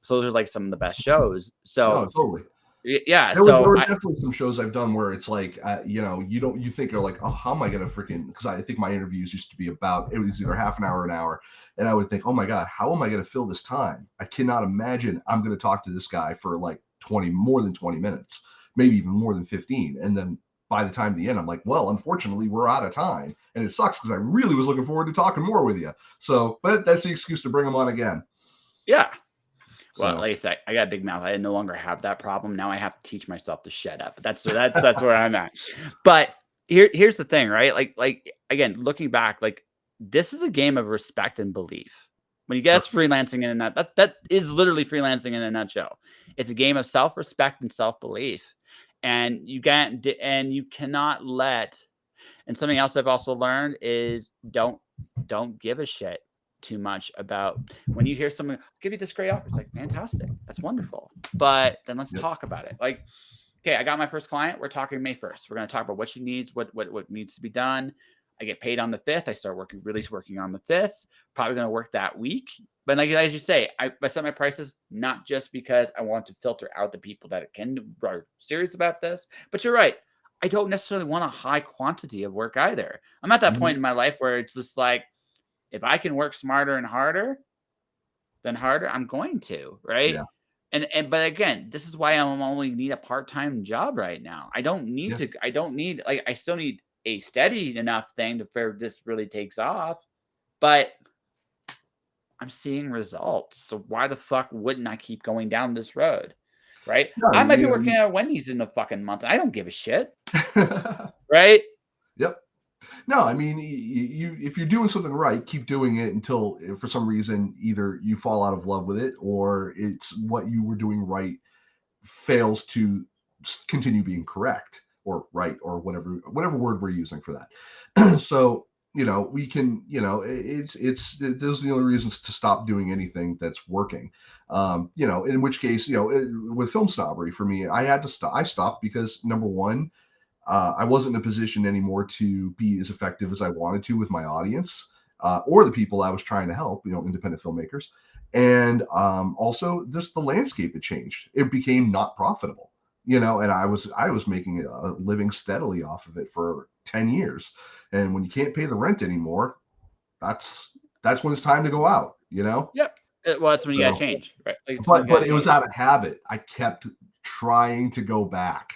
So those are like some of the best shows. So no, totally. Yeah. There were definitely some shows I've done where it's like, you think you're like, oh, how am I going to freaking, because I think my interviews used to be about, it was either half an hour, an hour. And I would think, oh my God, how am I going to fill this time? I cannot imagine I'm going to talk to this guy for like more than 20 minutes, maybe even more than 15. And then by the time the end, I'm like, well, unfortunately, we're out of time. And it sucks because I really was looking forward to talking more with you. So, but that's the excuse to bring them on again. Yeah. Well, like I said, I got a big mouth. I no longer have that problem. Now I have to teach myself to shut up. But that's where I'm at. But here's the thing, right? Like again, looking back, like this is a game of respect and belief. When you get freelancing in that is literally freelancing in a nutshell. It's a game of self-respect and self-belief. And you cannot let, and something else I've also learned is don't give a shit too much about when you hear someone give you this great offer. It's like, fantastic. That's wonderful. But then let's talk about it. Like, okay, I got my first client. We're talking May 1st. We're going to talk about what she needs, what needs to be done. I get paid on the 5th. I start working on the 5th. Probably going to work that week. But like as you say, I set my prices not just because I want to filter out the people that are serious about this. But you're right. I don't necessarily want a high quantity of work either. I'm at that point in my life where it's just like, if I can work smarter and harder than harder, I'm going to, right? Yeah. But again, this is why I only need a part-time job right now. I don't need I still need a steady enough thing to where this really takes off, but I'm seeing results. So why the fuck wouldn't I keep going down this road? Right? No, I might be working at Wendy's in a fucking month. I don't give a shit. Right? Yep. No, I mean, if you're doing something right, keep doing it until for some reason either you fall out of love with it or it's what you were doing right fails to continue being correct or right or whatever word we're using for that. So, we can, it's those are the only reasons to stop doing anything that's working. In which case, with film snobbery for me, I had to stop. I stopped because number one, I wasn't in a position anymore to be as effective as I wanted to with my audience or the people I was trying to help, independent filmmakers. And also just the landscape had changed. It became not profitable, and I was making a living steadily off of it for 10 years. And when you can't pay the rent anymore, that's when it's time to go out, Yep. Well, that's when you got to change, right? But it was out of habit. I kept trying to go back.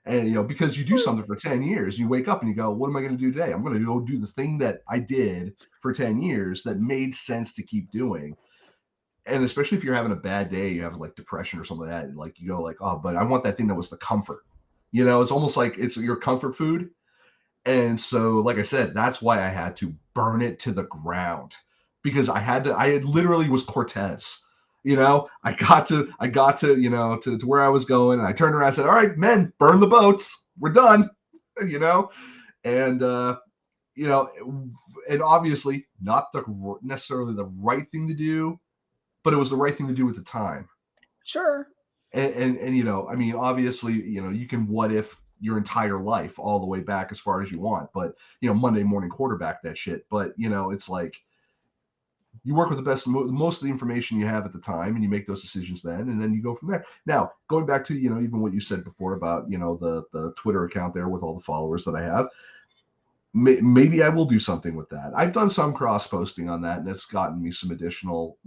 And, because you do something for 10 years, you wake up and you go, what am I going to do today? I'm going to go do the thing that I did for 10 years that made sense to keep doing. And especially if you're having a bad day, you have like depression or something like that. Like you go like, oh, but I want that thing that was the comfort. It's almost like it's your comfort food. And so, like I said, that's why I had to burn it to the ground because I literally was Cortez. I got to, to where I was going. And I turned around and said, all right, men, burn the boats. We're done, and, and obviously not necessarily the right thing to do, but it was the right thing to do at the time. Sure. And I mean, obviously, you can what if your entire life all the way back as far as you want, but, Monday morning quarterback that shit. But, it's like, you work with the best, most of the information you have at the time, and you make those decisions then, and then you go from there. Now, going back to, even what you said before about, the Twitter account there with all the followers that I have, maybe I will do something with that. I've done some cross posting on that, and it's gotten me some additional,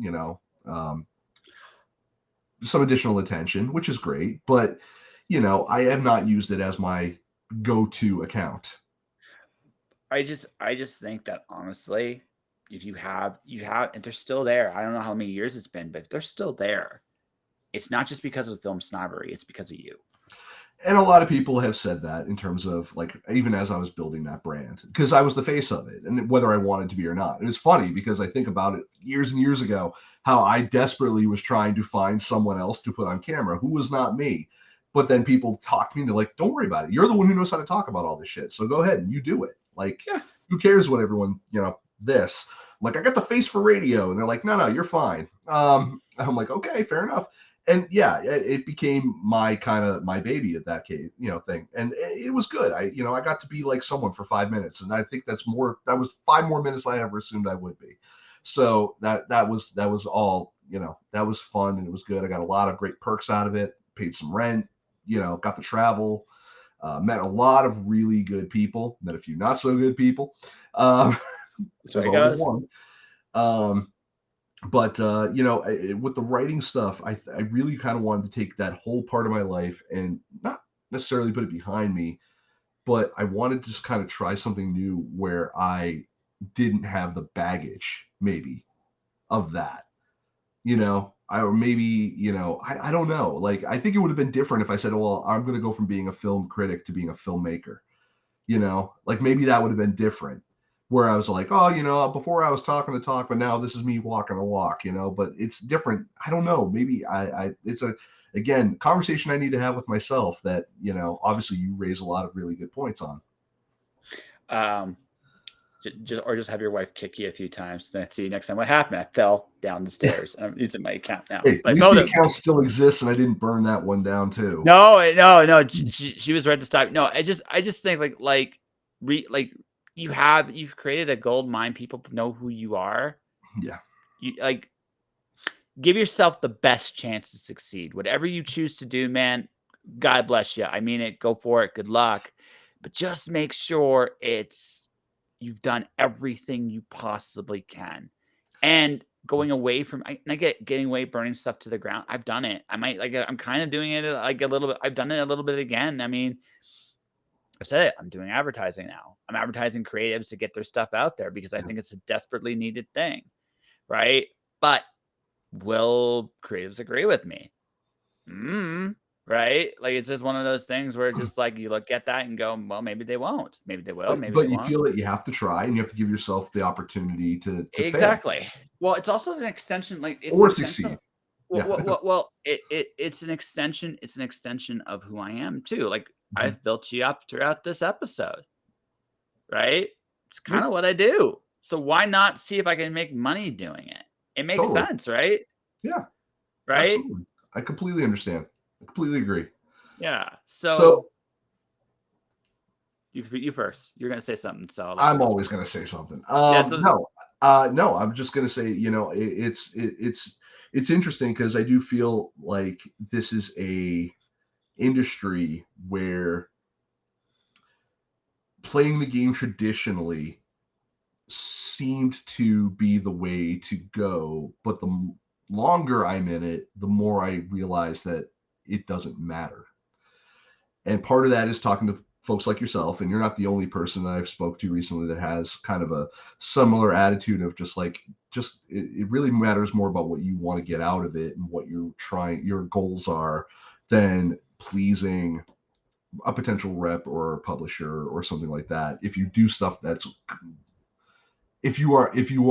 some additional attention, which is great. But I have not used it as my go-to account. I just think that honestly, if and they're still there. I don't know how many years it's been, but if they're still there, it's not just because of film snobbery, it's because of you. And a lot of people have said that in terms of like, even as I was building that brand, because I was the face of it, and whether I wanted to be or not. And it's funny because I think about it years and years ago, how I desperately was trying to find someone else to put on camera who was not me. But then people talk me into like, don't worry about it. You're the one who knows how to talk about all this shit. So go ahead and you do it. Like, Yeah. who cares what everyone, this. Like, I got the face for radio. And they're like, no, you're fine. I'm like, okay, fair enough. And yeah, it became my kind of my baby at that case, thing. And it was good. I got to be like someone for 5 minutes. And I think that was 5 more minutes I ever assumed I would be. So that was all, that was fun and it was good. I got a lot of great perks out of it, paid some rent, got to travel, met a lot of really good people, met a few not so good people. So There's it always goes. one. But with the writing stuff, I really kind of wanted to take that whole part of my life and not necessarily put it behind me, but I wanted to just kind of try something new where I didn't have the baggage maybe of that. Or maybe, I don't know. Like, I think it would have been different if I said, well, I'm going to go from being a film critic to being a filmmaker. Like maybe that would have been different, where I was like, oh, before I was talking the talk, but now this is me walking the walk, but it's different. I don't know. Maybe it's again, conversation I need to have with myself that, obviously you raise a lot of really good points on. Um, just have your wife kick you a few times. Then see you next time. What happened? I fell down the stairs. I'm using my account now. Hey, But at least the account still exists and I didn't burn that one down too. No. She was right to stop. No, I just think you've created a gold mine. People know who you are. Yeah. You like give yourself the best chance to succeed. Whatever you choose to do, man, God bless you. I mean it. Go for it. Good luck. But just make sure you've done everything you possibly can. And going away from, I get getting away, burning stuff to the ground. I've done it. I'm kind of doing it like a little bit. I've done it a little bit again. I mean, I've said it. I'm doing advertising now. I'm advertising creatives to get their stuff out there because I think it's a desperately needed thing. Right. But will creatives agree with me? Right? Like, it's just one of those things where it's just like you look at that and go, well, maybe they won't. Maybe they will. Maybe they But you won't. feel that you have to try and you have to give yourself the opportunity to fail Exactly. Well, it's also an extension. Like, it's an or extension of succeed. Yeah. it's an extension. It's an extension of who I am too. Like, Mhm. I've built you up throughout this episode, right? It's kind Yeah, of what I do. So why not see if I can make money doing it? It makes totally. sense, right? Yeah, Right? absolutely. I completely understand. I completely agree. Yeah. So So you first. You're gonna say something, so I'll let you I'm go. always going to say something. Yeah. So No, I'm just going to say, it's interesting because I do feel like this is a industry where playing the game traditionally seemed to be the way to go, but the longer I'm in it, the more I realize that it doesn't matter. And part of that is talking to folks like yourself, and you're not the only person that I've spoke to recently that has kind of a similar attitude of it really matters more about what you want to get out of it and what your goals are, than pleasing a potential rep or a publisher or something like that. If you do stuff if you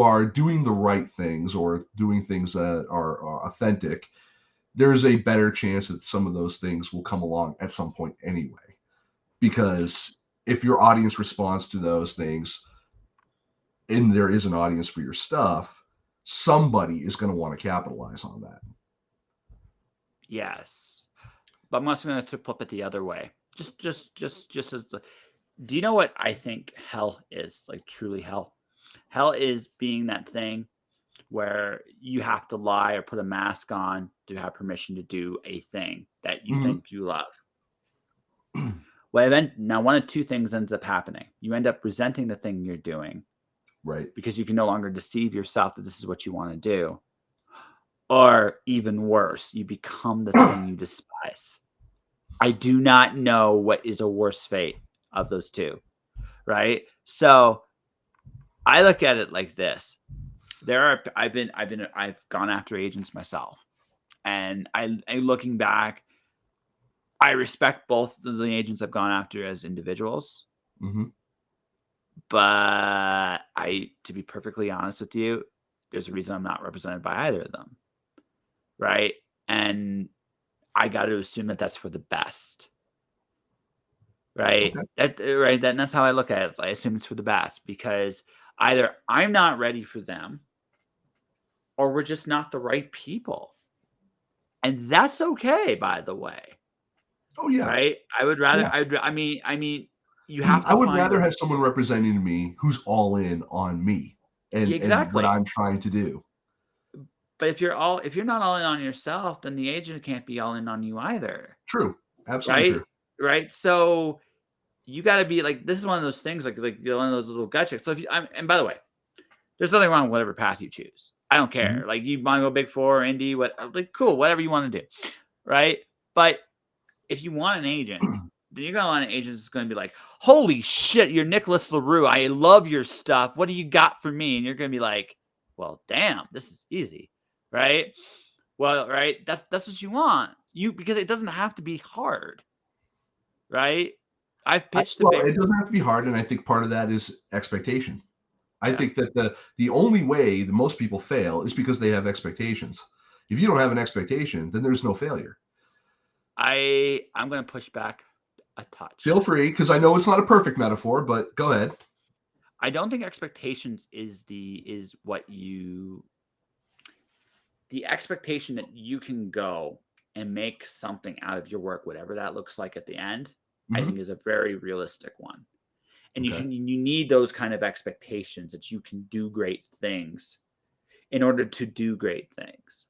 are doing the right things or doing things that are authentic, there's a better chance that some of those things will come along at some point anyway. Because if your audience responds to those things and there is an audience for your stuff, somebody is going to want to capitalize on that. yes, but I'm also gonna flip it the other way. Just as the. Do you know what I think hell is? Like, truly hell. Hell is being that thing where you have to lie or put a mask on to have permission to do a thing that you Mhm. think you love. Well, then now one of two things ends up happening. You end up resenting the thing you're doing Right. because you can no longer deceive yourself that this is what you want to do. or even worse, you become the thing you despise. I do not know what is a worse fate of those two, right? So I look at it like this. I've gone after agents myself, and I looking back, I respect both of the agents I've gone after as individuals, Mm-hmm. but to be perfectly honest with you, there's a reason I'm not represented by either of them, right? And I got to assume that that's for the best, right? Okay. That's how I look at it. I assume it's for the best because either I'm not ready for them, or we're just not the right people, and that's okay. By the way, Oh yeah. right? I would rather. Yeah. I mean, you have I to would find rather the have someone representing me who's all in on me and what exactly. I'm trying to do. But if you're not all in on yourself, then the agent can't be all in on you either, True. Absolutely right? true. Right. So you got to be like, this is one of those things, like one of those little gut checks. So and by the way, there's nothing wrong with whatever path you choose. I don't Mm-hmm. care. Like you want to go big four, indie, what, like cool, whatever you want to do, right? But if you want an agent, then you're gonna want an agent that's gonna be like, holy shit, you're Nicholas Larue. I love your stuff. What do you got for me? And you're gonna be like, well, damn, this is easy, right? Well, right, that's what you want. Because it doesn't have to be hard, right? I've pitched to Well, big it doesn't have to be hard, and I think part of that is expectation. I yeah. think that the only way that most people fail is because they have expectations. If you don't have an expectation, then there's no failure. I'm gonna push back a Feel touch. free, because I know it's not a perfect metaphor, but go ahead. I don't think expectations is what you the expectation that you can go and make something out of your work, whatever that looks like at the end, I Hmm. think is a very realistic one. And Okay. you need those kind of expectations that you can do great things in order to do great things.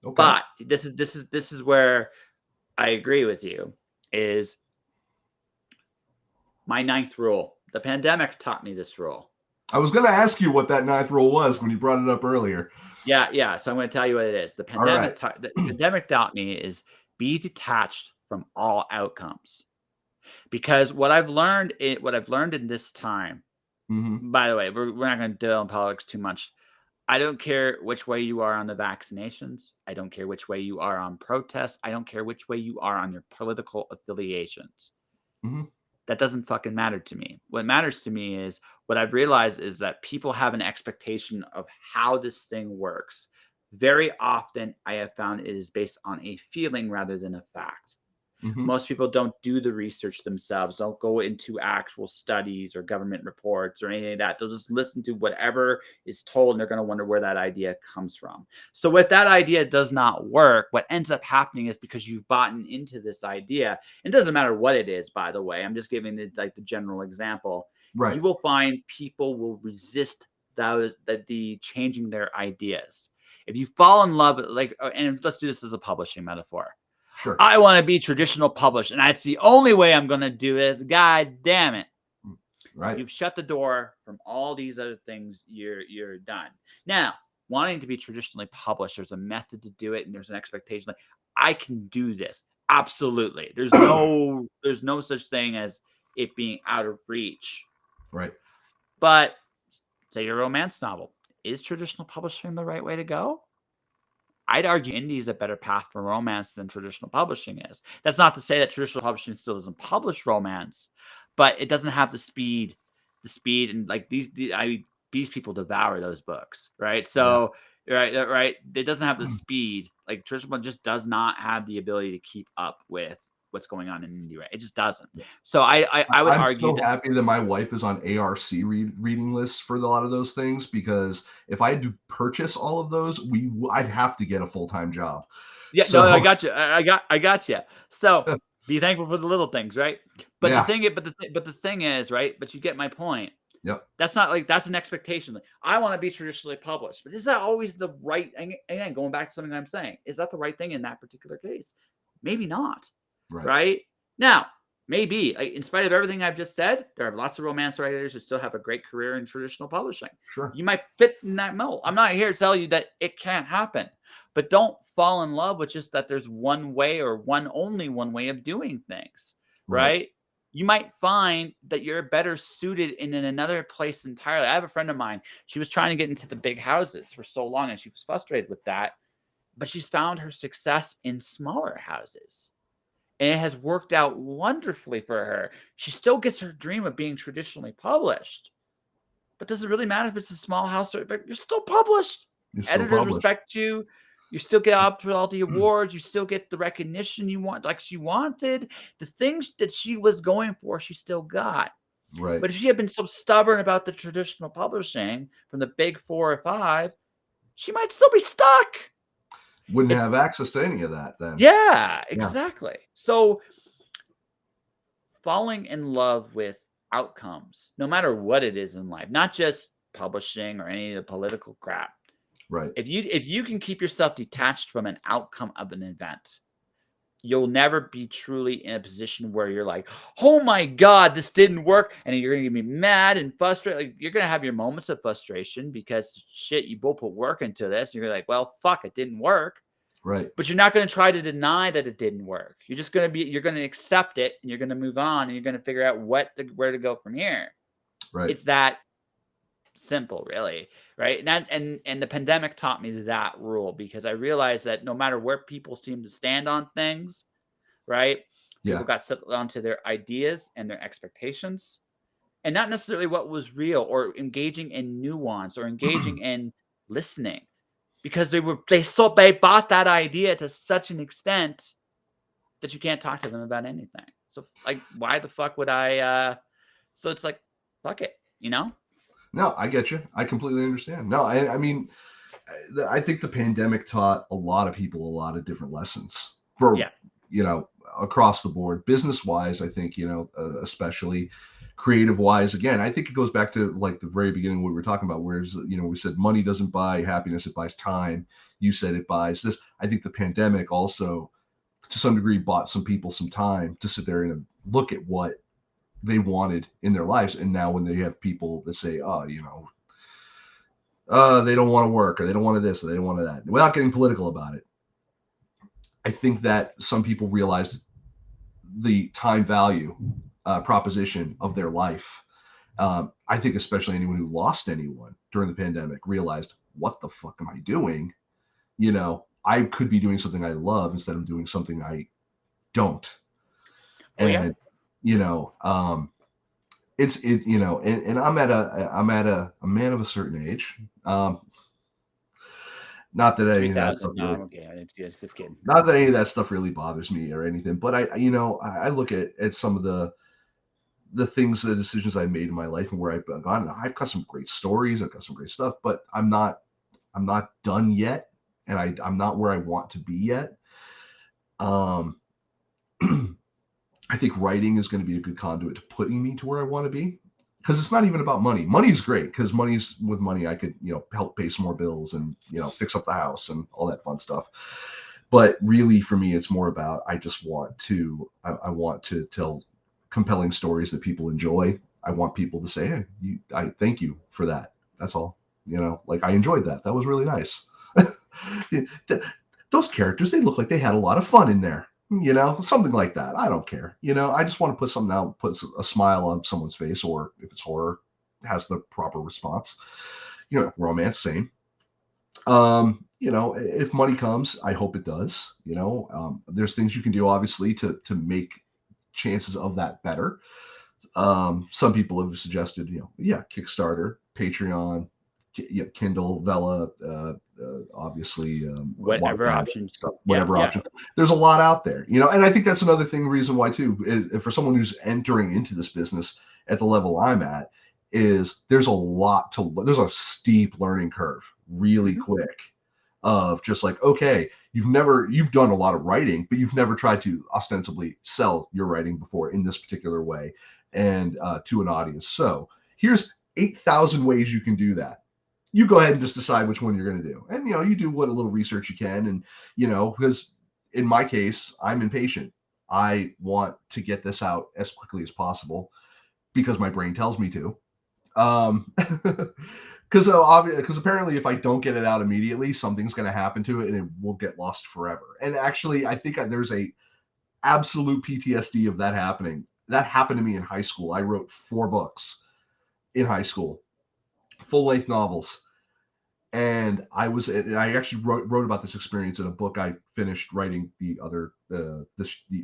Okay. But this is where I agree with you is my ninth rule. The pandemic taught me this rule. I was going to ask you what that ninth rule was when you brought it up earlier. Yeah. So I'm going to tell you what it is. All right. The pandemic taught me is be detached from all outcomes. Because what I've learned in this time, Hmm. by the way, we're not going to deal in politics too much. I don't care which way you are on the vaccinations. I don't care which way you are on protests. I don't care which way you are on your political affiliations. Hmm. That doesn't fucking matter to me. What matters to me is what I've realized is that people have an expectation of how this thing works. Very often, I have found it is based on a feeling rather than a fact. Hmm. Most people don't do the research themselves, don't go into actual studies or government reports or anything like that. They'll just listen to whatever is told and they're going to wonder where that idea comes from. So if that idea does not work, what ends up happening is because you've bought into this idea, and it doesn't matter what it is, by the way, I'm just giving this like the general example, Right. you will find people will resist the changing their ideas. If you fall in love, and let's do this as a publishing metaphor. Sure. I want to be traditional published, and that's the only way I'm going to do this. God damn it. Right. You've shut the door from all these other things. You're done. Now, wanting to be traditionally published, there's a method to do it, and there's an expectation like I can do this. Absolutely. There's no such thing as it being out of reach. Right. But say your romance novel. Is traditional publishing the right way to go? I'd argue indie is a better path for romance than traditional publishing is. That's not to say that traditional publishing still doesn't publish romance, but it doesn't have the speed, and like these people devour those books, right? Yeah. So right, it doesn't have the speed. Like traditional just does not have the ability to keep up with what's going on in indie, right? It just doesn't. So I would I'm argue so that happy that my wife is on ARC reading lists for a lot of those things, because if I had to purchase all of those, I'd have to get a full-time job. yeah, no, I So got you. I got you. So be thankful for the little things, right? But yeah. the thing is, right? But you get my point. Yep. That's not like that's an expectation. Like, I want to be traditionally published, but is that always the right? And again, going back to something I'm saying, is that the right thing in that particular case? Maybe not. Right. Right now, Maybe, like, in spite of everything I've just said, there are lots of romance writers who still have a great career in traditional publishing. Sure. You might fit in that mold. I'm not here to tell you that it can't happen, but don't fall in love with just that there's one way or only one way of doing things, Right. right? You might find that you're better suited in another place entirely. I have a friend of mine. She was trying to get into the big houses for so long, and she was frustrated with that, but she's found her success in smaller houses. And it has worked out wonderfully for her. She still gets her dream of being traditionally published. But does it really matter if it's a small house or but you're still published? You're still Editors published. respect you. You still get up to all the awards. You still get the recognition you want, like she wanted. The things that she was going for, she still got. Right. But if she had been so stubborn about the traditional publishing from the big 4 or 5, she might still be stuck. Wouldn't It's have access to any of that then. yeah, Yeah. exactly. So falling in love with outcomes, no matter what it is in life, not just publishing or any of the political crap. Right. If you can keep yourself detached from an outcome of an event, you'll never be truly in a position where you're like, "Oh my god, this didn't work," and you're gonna be mad and frustrated. Like, you're gonna have your moments of frustration because shit, you both put work into this. And you're like, "Well, fuck, it didn't work." Right. But you're not going to try to deny that it didn't work. You're going to accept it and you're going to move on and you're going to figure out where to go from here. Right. It's that simple, really, right? And the pandemic taught me that rule because I realized that no matter where people seem to stand on things, right? People Yeah. got settled onto their ideas and their expectations and not necessarily what was real or engaging in nuance or engaging in listening because they bought that idea to such an extent that you can't talk to them about anything. So like, why the fuck would I? So it's like, fuck it, you know? No, I get you. I completely understand. No, I mean, I think the pandemic taught a lot of people a lot of different lessons for, Yeah. across the board, business wise. I think, especially creative wise. Again, I think it goes back to like the very beginning what we were talking about, whereas, we said money doesn't buy happiness, it buys time. You said it buys this. I think the pandemic also, to some degree, bought some people some time to sit there and look at what they wanted in their lives. And now when they have people that say, oh, they don't want to work or they don't want to this or they don't want to that, without getting political about it, I think that some people realized the time value proposition of their life. I think especially anyone who lost anyone during the pandemic realized, what the fuck am I doing? I could be doing something I love instead of doing something I don't. Oh yeah. And, and I'm a man of a certain age. Not that any of that 3,000. stuff No, really, I'm okay. It's just kidding. not that any of that stuff really bothers me or anything, but I look at some of the decisions I made in my life and where I've gone. I've got some great stories. I've got some great stuff, but I'm not done yet, and I'm not where I want to be yet. Um, I think writing is going to be a good conduit to putting me to where I want to be. Because it's not even about money. Money's great because with money I could help pay some more bills and fix up the house and all that fun stuff. But really, for me, it's more about I want to tell compelling stories that people enjoy. I want people to say, "Hey, I thank you for that." That's all. Like, I enjoyed that. That was really nice. Those characters, they look like they had a lot of fun in there. Something like that. I don't care. I just want to put something out, put a smile on someone's face, or if it's horror, has the proper response. Romance, same. If money comes, I hope it does. There's things you can do, obviously, to make chances of that better. Some people have suggested, Kickstarter, Patreon, Kindle, Vela, obviously, Whatever Wattpad, options. stuff, Yeah, whatever yeah. option. There's a lot out there, and I think that's another reason why too, for someone who's entering into this business at the level I'm at, is there's a steep learning curve really Mhm. quick of just like, okay, you've done a lot of writing, but you've never tried to ostensibly sell your writing before in this particular way and to an audience. So here's 8,000 ways you can do that. You go ahead and just decide which one you're going to do. And, you do what a little research you can. And, because in my case, I'm impatient. I want to get this out as quickly as possible because my brain tells me to. Because apparently if I don't get it out immediately, something's going to happen to it and it will get lost forever. And actually, I think there's a absolute PTSD of that happening. That happened to me in high school. I wrote 4 books in high school, full-length novels. And I actually wrote about this experience in a book I finished writing the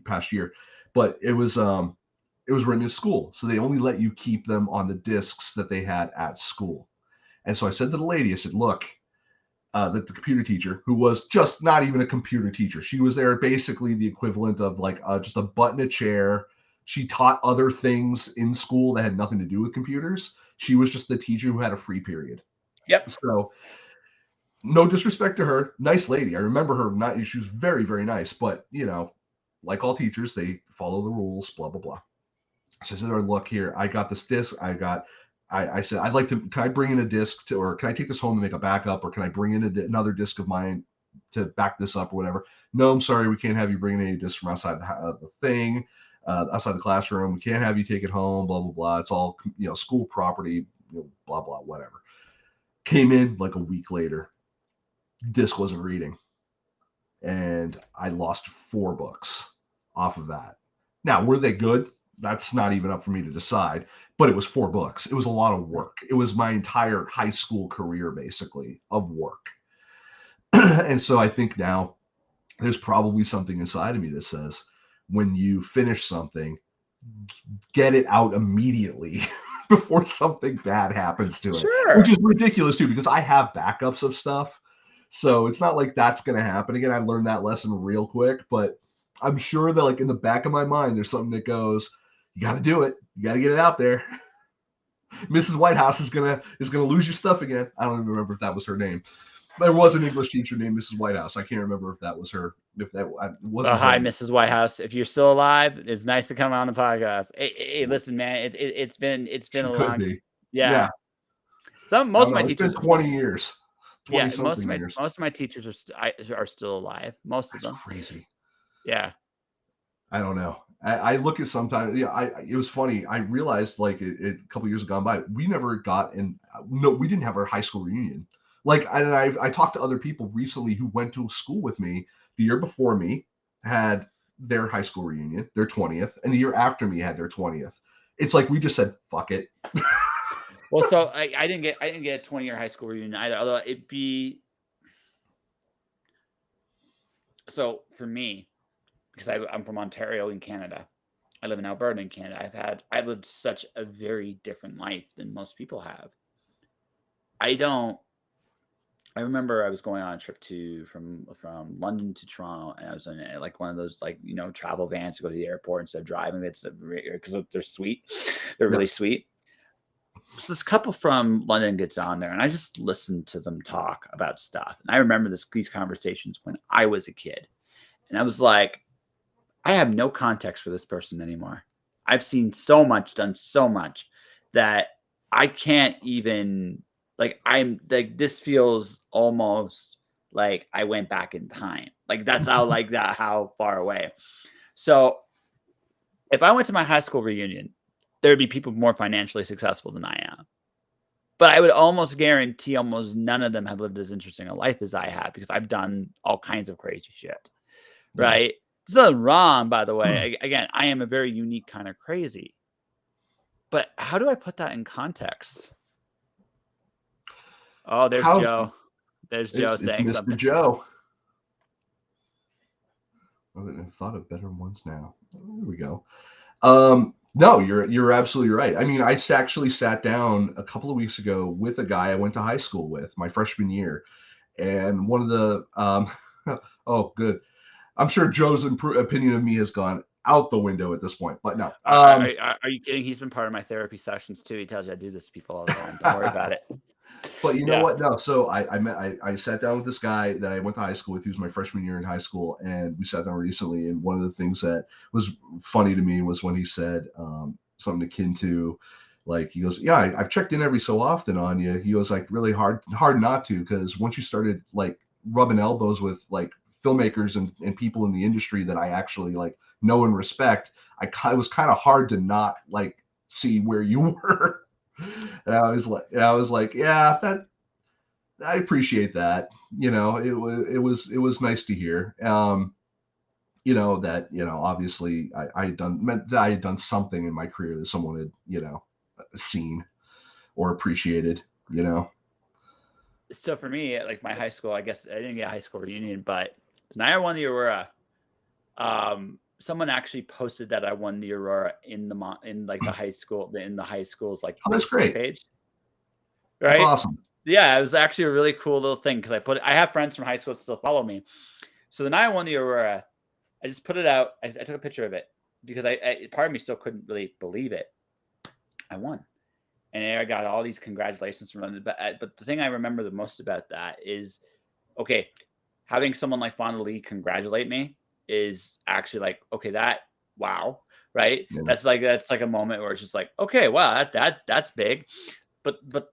past year. But it was written in school, so they only let you keep them on the discs that they had at school. And so I said to the lady, I said, look, the computer teacher, who was just not even a computer teacher, she was there basically the equivalent of like just a butt in a chair. She taught other things in school that had nothing to do with computers. She was just the teacher who had a free period. Yep. So no disrespect to her, nice lady. I remember her. Not, she was very, very nice, but like all teachers, they follow the rules. Blah blah blah. So I said, look here, I got this disc. I said, I'd like to, can I bring in a disc or can I take this home and make a backup, or can I bring in another disc of mine to back this up or whatever? No, I'm sorry, we can't have you bring in any discs from outside the thing, outside the classroom. We can't have you take it home, blah, blah, blah. It's all, school property, blah, blah, whatever. Came in like a week later, disc wasn't reading. And I lost 4 books off of that. Now, were they good? That's not even up for me to decide, but it was 4 books. It was a lot of work. It was my entire high school career, basically, of work. And so I think now there's probably something inside of me that says, when you finish something, get it out immediately before something bad happens to it, which is ridiculous too, because I have backups of stuff. So it's not like that's going to happen again. I learned that lesson real quick, but I'm sure that like in the back of my mind, there's something that goes, you got to do it. You got to get it out there. Mrs. Whitehouse is gonna lose your stuff again. I don't even remember if that was her name. There was an English teacher named Mrs. Whitehouse. I can't remember if that was her. If that wasn't. Hi, Mrs. Whitehouse. If you're still alive, it's nice to come on the podcast. Hey, listen, man. It's been a long. Yeah. Most of my teachers. It's been 20 years. 20 something years. Most of my teachers are still alive. Most of them. Crazy. Yeah. I don't know. I look at sometimes. Yeah. It was funny. I realized like a couple years gone by, we never got in. No, we didn't have our high school reunion. Like, I talked to other people recently who went to school with me the year before me, had their high school reunion, their 20th, and the year after me had their 20th. It's like we just said, fuck it. Well, so I didn't get a 20-year high school reunion either, although it'd be. So for me, because I'm from Ontario in Canada, I live in Alberta in Canada. I've lived such a very different life than most people have. I remember I was going on a trip from London to Toronto, and I was in like one of those travel vans to go to the airport instead of driving. It's because they're sweet, they're really sweet. So this couple from London gets on there, and I just listened to them talk about stuff. And I remember these conversations when I was a kid, and I was like, I have no context for this person anymore. I've seen so much, done so much that I can't even. Like I'm like this feels almost like I went back in time. Like that's how far away. So if I went to my high school reunion, there would be people more financially successful than I am. But I would almost guarantee almost none of them have lived as interesting a life as I have, because I've done all kinds of crazy shit. Right? There's nothing wrong, by the way. Again, I am a very unique kind of crazy. But how do I put that in context? Oh, there's Joe. There's Joe saying Mr. something. Joe. I thought of better ones now. There we go. No, you're absolutely right. I mean, I actually sat down a couple of weeks ago with a guy I went to high school with my freshman year, and one of the oh, good. I'm sure Joe's opinion of me has gone out the window at this point, but no. Are you kidding? He's been part of my therapy sessions too. He tells you I do this to people all the time. Don't worry about it. But you know what? No. So I sat down with this guy that I went to high school with. He was my freshman year in high school, and we sat down recently. And one of the things that was funny to me was when he said something akin to, like, he goes, "Yeah, I've checked in every so often on you." He goes, like, really hard not to, because once you started like rubbing elbows with like filmmakers and people in the industry that I actually like know and respect, it was kind of hard to not like see where you were. And I was like, yeah, that I appreciate that. It was nice to hear. That obviously I had done meant that I had done something in my career that someone had seen or appreciated. So for me, like my high school, I guess I didn't get a high school reunion, but the night I won the Aurora, someone actually posted that I won the Aurora in like the high school's like Oh, that's Facebook great. page, That's right? awesome. Yeah, it was actually a really cool little thing because I have friends from high school that still follow me. So the night I won the Aurora, I just put it out. I took a picture of it because part of me still couldn't really believe it. I won. And I got all these congratulations from them. But the thing I remember the most about that is, okay, having someone like Fonda Lee congratulate me is actually like, okay, wow, right? Yeah. That's like a moment where it's just like, okay, wow, that's big. But but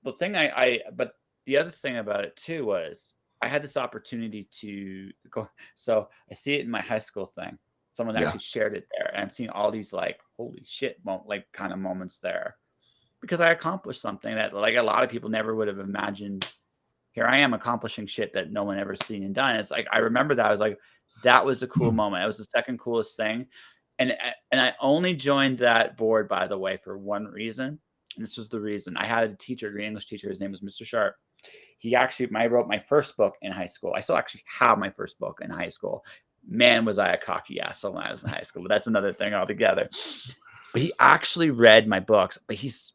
the other thing about it too was I had this opportunity to go. So I see it in my high school thing. Someone Yeah. actually shared it there, and I'm seeing all these like holy shit, like kind of moments there because I accomplished something that like a lot of people never would have imagined. Here I am accomplishing shit that no one ever seen and done. It's like I remember that I was like, that was a cool moment. It was the second coolest thing, and I only joined that board by the way for one reason. And this was the reason. I had a teacher, a green English teacher. His name was Mr. Sharp. He actually, I wrote my first book in high school. I still actually have my first book in high school. Man, was I a cocky asshole when I was in high school. But that's another thing altogether. But he actually read my books. But he's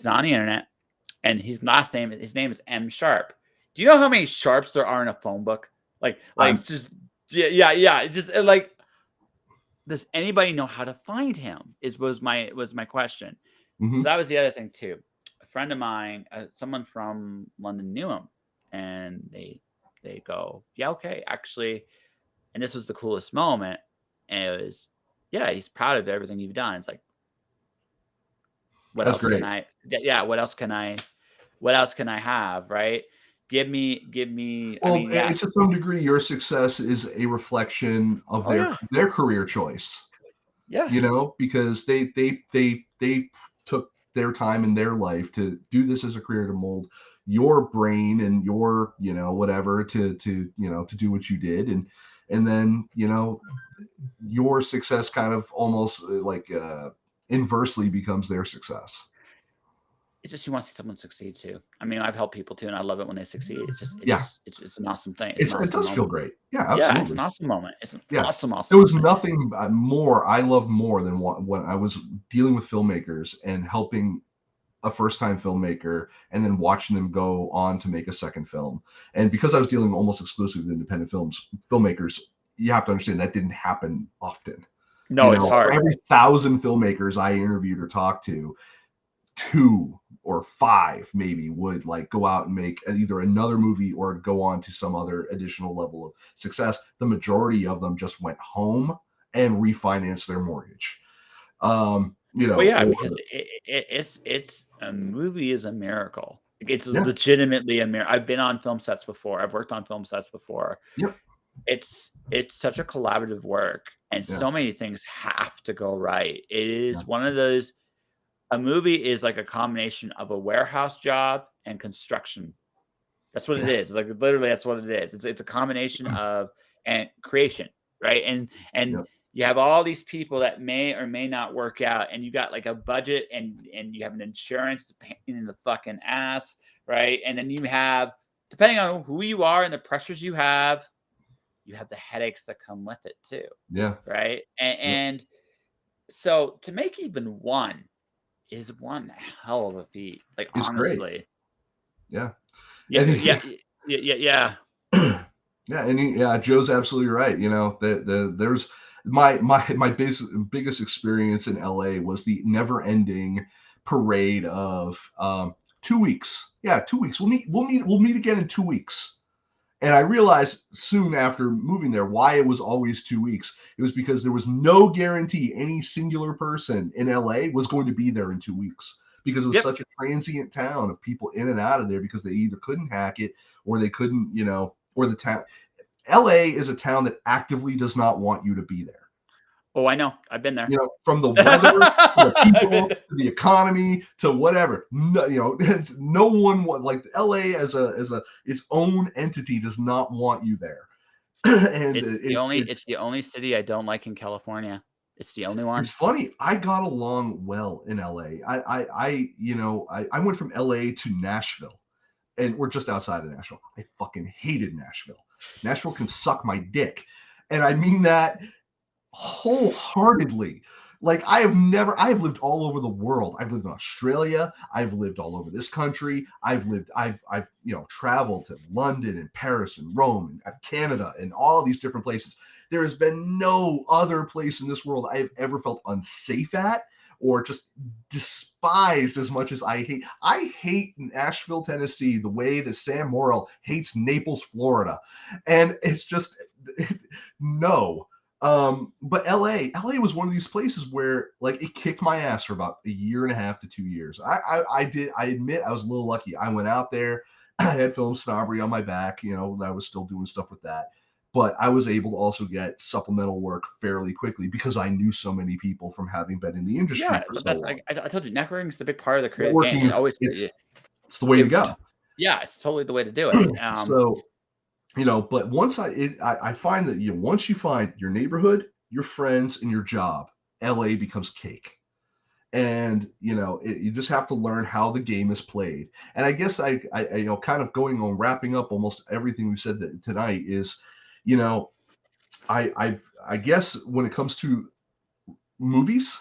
on the internet, and his name is M Sharp. Do you know how many Sharps there are in a phone book? Like just yeah. It's just like, does anybody know how to find him? Was my question. So that was the other thing too. A friend of mine, someone from London knew him, and they go, yeah, okay, actually, and this was the coolest moment. And it was, yeah, he's proud of everything you've done. It's like, what That's else can great. I? Yeah, what else can I? What else can I have? Right? Give me. I Well, mean, to yes. some degree, your success is a reflection of Oh yeah, their career choice. yeah. Because they took their time in their life to do this as a career, to mold your brain and your whatever to do what you did, and then your success kind of almost like inversely becomes their success. It's just you want to see someone succeed too. I mean, I've helped people too, and I love it when they succeed. Yeah, It's an awesome thing. It's an it awesome does feel moment. great. Yeah, Yeah, it's an absolutely. awesome moment. It's an Yeah. awesome There was moment. nothing more I love more than when I was dealing with filmmakers and helping a first-time filmmaker and then watching them go on to make a second film. And because I was dealing almost exclusively with independent filmmakers, you have to understand that didn't happen often. No, it's For hard. every 1,000 filmmakers I interviewed or talked to, 2 or 5 maybe would like go out and make either another movie or go on to some other additional level of success. The majority of them just went home and refinanced their mortgage. Well, yeah, Or because it's a movie is a miracle. It's yeah, legitimately a miracle. I've been on film sets before. I've worked on film sets before. yep, It's such a collaborative work, and yeah, so many things have to go right. It yeah, is one of those. A movie is like a combination of a warehouse job and construction. That's what it yeah, is. It's like literally that's what it is. It's a combination of and creation, right? And yep, you have all these people that may or may not work out, and you got like a budget and you have an insurance pain in the fucking ass, right? And then you have, depending on who you are and the pressures you have the headaches that come with it too, yeah, right? yep. And so to make even one is one hell of a feat. Like It's great. honestly. Yeah. Yeah, And yeah, yeah. yeah, and yeah, Joe's absolutely right. There's my biggest experience in LA was the never ending parade of 2 weeks. Yeah, 2 weeks. We'll meet again in 2 weeks. And I realized soon after moving there why it was always 2 weeks. It was because there was no guarantee any singular person in LA was going to be there in 2 weeks, because it was Yep. such a transient town of people in and out of there because they either couldn't hack it or they couldn't, or the town. LA is a town that actively does not want you to be there. Oh, I know. I've been there. From the weather to the people Been... to the economy to whatever. No, no one like LA as its own entity does not want you there. And it's the only city I don't like in California. It's the only one. It's funny. I got along well in LA. I went from LA to Nashville, and we're just outside of Nashville. I fucking hated Nashville. Nashville can suck my dick, and I mean that wholeheartedly. Like I have lived all over the world. I've lived in Australia. I've lived all over this country. I've traveled to London and Paris and Rome and Canada and all these different places. There has been no other place in this world I have ever felt unsafe at or just despised as much as I hate. I hate Nashville, Tennessee, the way that Sam Morrill hates Naples, Florida. And it's just no. But LA was one of these places where like it kicked my ass for about a year and a half to 2 years. I admit I was a little lucky. I went out there, I had film snobbery on my back, I was still doing stuff with that. But I was able to also get supplemental work fairly quickly because I knew so many people from having been in the industry for so long. I told you, networking is the big part of the creative game. It's the way to go. Yeah, it's totally the way to do it. So but once I find that once you find your neighborhood, your friends, and your job, LA becomes cake. And you just have to learn how the game is played. And I guess I kind of going on wrapping up almost everything we said tonight is, I guess when it comes to movies,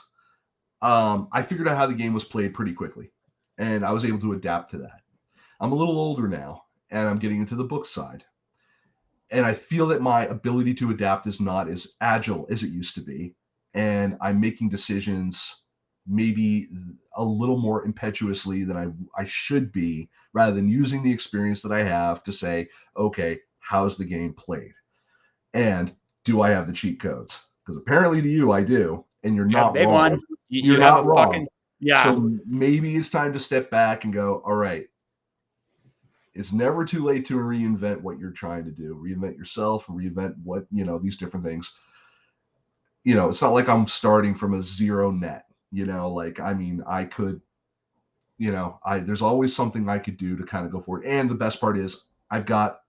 I figured out how the game was played pretty quickly, and I was able to adapt to that. I'm a little older now, and I'm getting into the book side. And I feel that my ability to adapt is not as agile as it used to be. And I'm making decisions maybe a little more impetuously than I should be, rather than using the experience that I have to say, okay, how's the game played? And do I have the cheat codes? Because apparently to you, I do. And you're not wrong. You're not wrong. Yeah. So maybe it's time to step back and go, all right, it's never too late to reinvent what you're trying to do. Reinvent yourself, reinvent what, these different things. It's not like I'm starting from a zero net, I could, there's always something I could do to kind of go forward. And the best part is I've got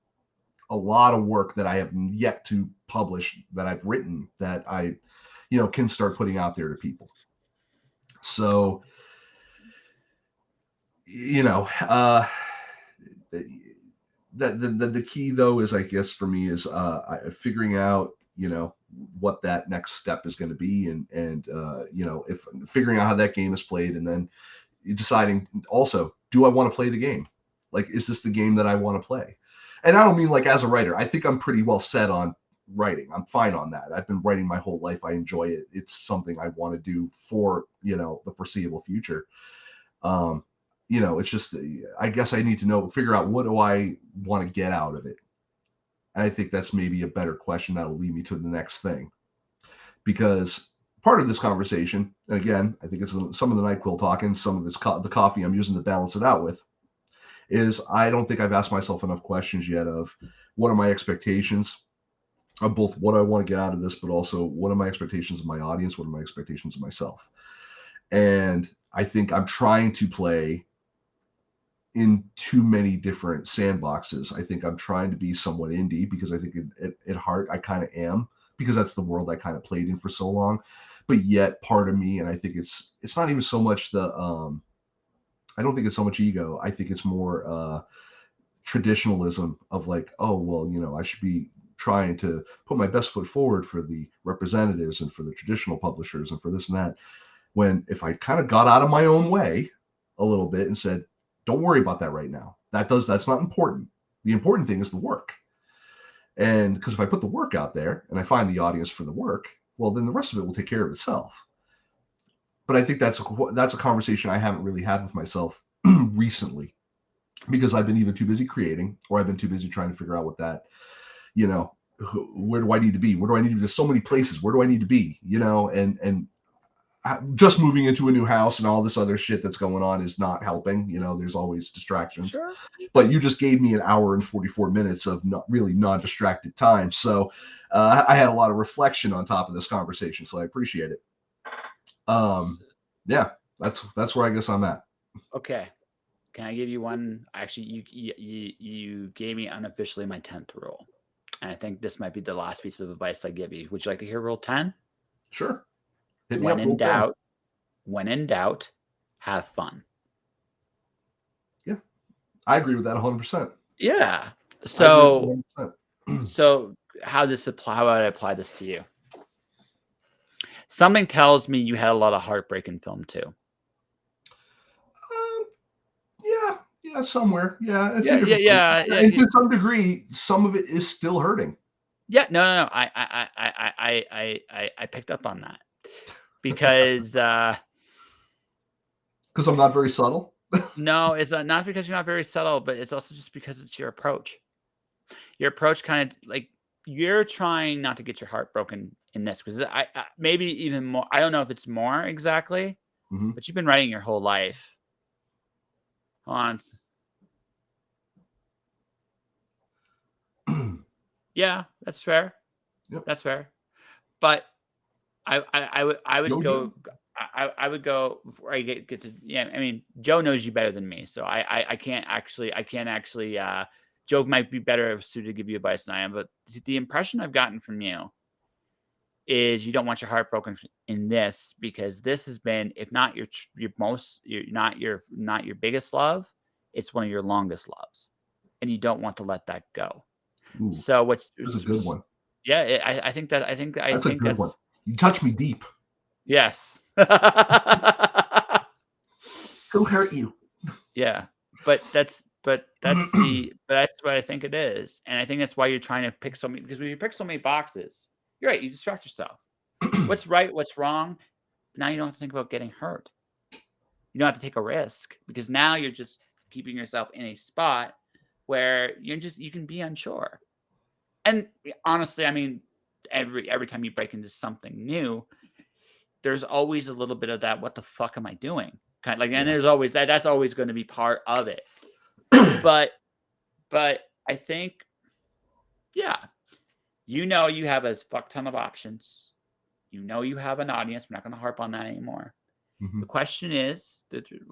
a lot of work that I have yet to publish that I've written that I, can start putting out there to people. So, the key though is, I guess for me, is figuring out what that next step is going to be, and if figuring out how that game is played, and then deciding also, do I want to play the game? Like, is this the game that I want to play? And I don't mean like as a writer. I think I'm pretty well set on writing. I'm fine on that. I've been writing my whole life. I enjoy it. It's something I want to do for the foreseeable future. It's just, I guess I need to figure out what do I want to get out of it. And I think that's maybe a better question that'll lead me to the next thing. Because part of this conversation, and again, I think it's some of the NyQuil talking, some of it's the coffee I'm using to balance it out with, is I don't think I've asked myself enough questions yet of what are my expectations of both what I want to get out of this, but also what are my expectations of my audience, what are my expectations of myself. And I think I'm trying to play in too many different sandboxes. I think I'm trying to be somewhat indie because I think at heart I kind of am, because that's the world I kind of played in for so long. But yet part of me, and I think it's not even so much I don't think it's so much ego. I think it's more traditionalism of like, oh, well, I should be trying to put my best foot forward for the representatives and for the traditional publishers and for this and that. When if I kind of got out of my own way a little bit and said, don't worry about that right now. That's not important. The important thing is the work. And because if I put the work out there and I find the audience for the work, well, then the rest of it will take care of itself. But I think that's a conversation I haven't really had with myself recently, because I've been either too busy creating or I've been too busy trying to figure out what that, where do I need to be? Where do I need to be? There's so many places. Where do I need to be? And just moving into a new house and all this other shit that's going on is not helping. There's always distractions. Sure. But you just gave me an hour and 44 minutes of really non-distracted time. So I had a lot of reflection on top of this conversation. So I appreciate it. Yeah, that's where I guess I'm at. Okay. Can I give you one? Actually, you gave me unofficially my 10th rule. And I think this might be the last piece of advice I give you. Would you like to hear rule 10? Sure. Hit me When up. in doubt, have fun. Yeah, I agree with that 100%. Yeah. So, 100%. How would I apply this to you? Something tells me you had a lot of heartbreak in film too. Yeah, somewhere. Yeah. Yeah. And to some degree, some of it is still hurting. Yeah, no. I picked up on that because I'm not very subtle. no, it's not because you're not very subtle, but it's also just because it's your approach. Your approach kind of like you're trying not to get your heart broken in this because I maybe even more. I don't know if it's more exactly, but you've been writing your whole life. Hold on. Yeah, that's fair. Yep. That's fair. But I would go. I would go before I get to. Yeah, I mean, Joe knows you better than me, so I can't actually. Joe might be better suited to give you advice than I am, but the impression I've gotten from you is you don't want your heart broken in this because this has been, if not your not your biggest love, it's one of your longest loves, and you don't want to let that go. Ooh, so what's that's a good one. Yeah, I think that's a good one. You touch me deep. Yes. Who hurt you? Yeah, but that's what I think it is, and I think that's why you're trying to pick so many. Because when you pick so many boxes, you're right. You distract yourself. What's right? What's wrong? Now you don't have to think about getting hurt. You don't have to take a risk because now you're just keeping yourself in a spot where you can be unsure. And honestly, I mean, every time you break into something new, there's always a little bit of that. What the fuck am I doing? Kind of like, and there's always that. That's always going to be part of it. But I think, yeah, you have a fuck ton of options. You have an audience. We're not going to harp on that anymore. The question is,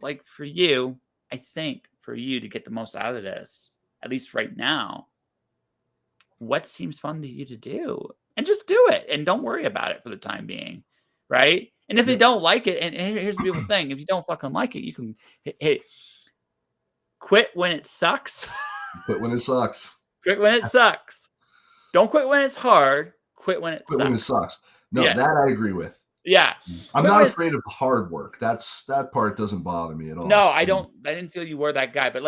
like for you, I think for you to get the most out of this, at least right now, what seems fun to you to do? And just do it. And don't worry about it for the time being. Right? And if they don't like it, and here's the beautiful thing, if you don't fucking like it, you can quit when it sucks. Quit when it sucks. Quit when it sucks. Don't quit when it's hard. Quit when it sucks. When it sucks. No, that I agree with. Yeah. I'm not afraid of hard work. That part doesn't bother me at all. No, I don't. I didn't feel you were that guy, but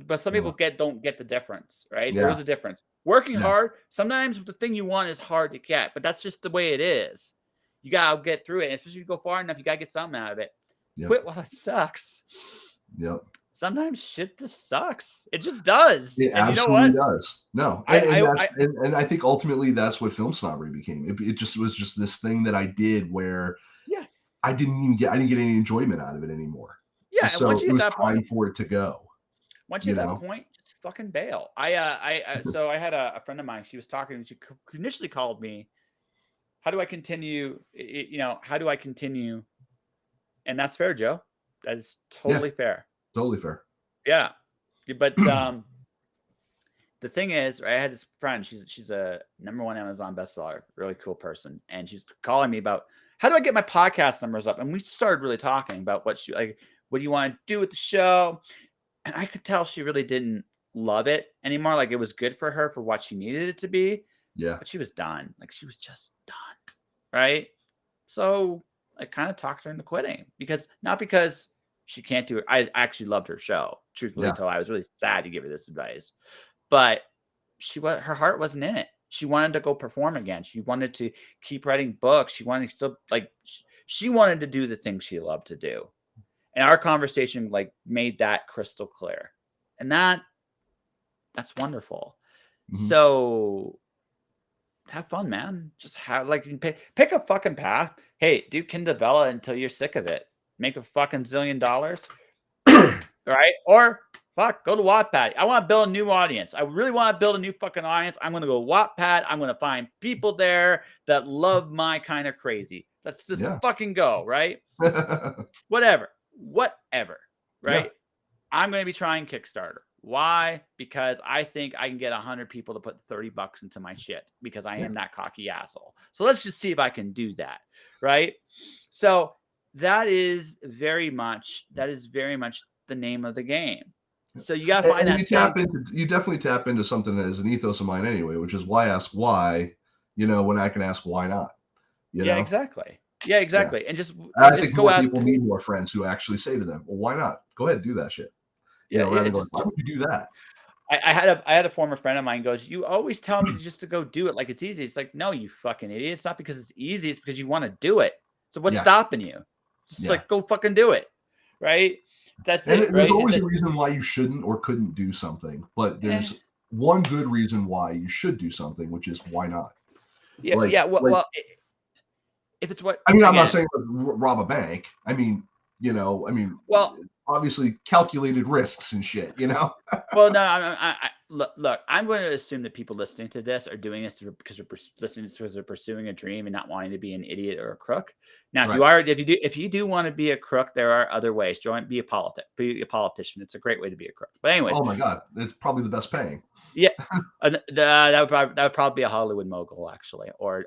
but some people don't get the difference, right? Yeah. There is a difference. Working hard, sometimes the thing you want is hard to get, but that's just the way it is. You gotta get through it, and especially if you go far enough, you gotta get something out of it. Quit while it sucks. Yep. Sometimes shit just sucks. It just does. It absolutely does. No, and I think ultimately that's what film snobbery became. It just was just this thing that I did where I didn't get any enjoyment out of it anymore. Yeah, and so once you it was hit that time point, for it to go. Once you hit that point, just fucking bail. So I had a friend of mine. She was talking, and she initially called me. How do I continue? How do I continue? And that's fair, Joe. That is totally fair. Totally fair. Yeah, but the thing is, I had this friend. She's a #1 Amazon bestseller, really cool person, and she's calling me about how do I get my podcast numbers up. And we started really talking about what do you want to do with the show? And I could tell she really didn't love it anymore. Like it was good for her for what she needed it to be. Yeah, but she was done. Like she was just done, right? So I kind of talked her into quitting not because she can't do it. I actually loved her show, truthfully told. I was really sad to give her this advice, but her heart wasn't in it. She wanted to go perform again. She wanted to keep writing books. She wanted to still she wanted to do the things she loved to do. And our conversation made that crystal clear. And that's wonderful. So have fun, man. Just pick a fucking path. Hey, do Kindle Vella until you're sick of it. Make a fucking zillion dollars, right? Or fuck, go to Wattpad. I want to build a new audience. I really want to build a new fucking audience. I'm gonna go Wattpad. I'm gonna find people there that love my kind of crazy. Let's just fucking go, right? Whatever, right? Yeah. I'm going to be trying Kickstarter. Why? Because I think I can get 100 people to put $30 into my shit because I am that cocky asshole. So let's just see if I can do that, right? So that is very much the name of the game. So you got to find that thing. You definitely tap into something that is an ethos of mine anyway, which is why ask why, when I can ask why not, Yeah, exactly. Yeah, exactly. Yeah. And just think go more out. people need more friends who actually say to them, well, why not? Go ahead and do that shit. Yeah, rather than going, why would you do that? I had a former friend of mine goes, you always tell me just to go do it like it's easy. It's like, no, you fucking idiot. It's not because it's easy. It's because you want to do it. So what's stopping you? Just like, go fucking do it. Right. That's it. Right. There's always a reason why you shouldn't or couldn't do something, but there's one good reason why you should do something, which is why not? Yeah. Well, if it's what, I mean, I'm not saying rob a bank. I mean, well, obviously calculated risks and shit, Well, no, look, I'm going to assume that people listening to this are doing this because they're pursuing a dream and not wanting to be an idiot or a crook. Now, if you do want to be a crook, there are other ways. Be a politician. It's a great way to be a crook. But anyways, oh my god, it's probably the best paying. Yeah, that would probably be a Hollywood mogul, actually, or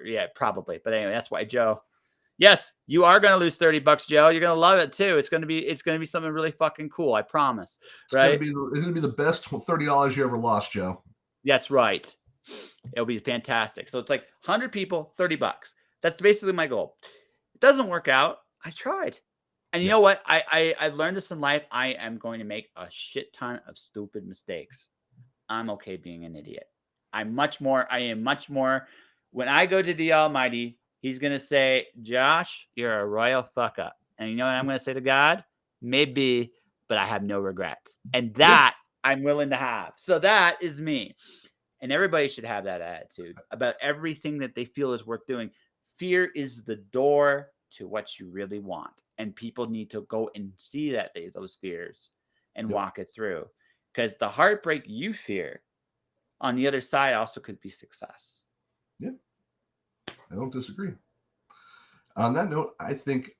yeah, probably. But anyway, that's why, Joe. Yes, you are going to lose $30, Joe. You're going to love it too. It's going to be something really fucking cool. I promise. Right? It's going to be the best $30 you ever lost, Joe. That's right. It'll be fantastic. So it's like 100 people, $30. That's basically my goal. It doesn't work out. I tried. And you know what? I learned this in life. I am going to make a shit ton of stupid mistakes. I'm okay being an idiot. I am much more. When I go to the Almighty, He's going to say, Josh, you're a royal fuck up. And you know what I'm going to say to God? Maybe, but I have no regrets. And that I'm willing to have. So that is me. And everybody should have that attitude about everything that they feel is worth doing. Fear is the door to what you really want. And people need to go and see those fears and walk it through. Because the heartbreak you fear on the other side also could be success. Yeah. I don't disagree. On that note, I think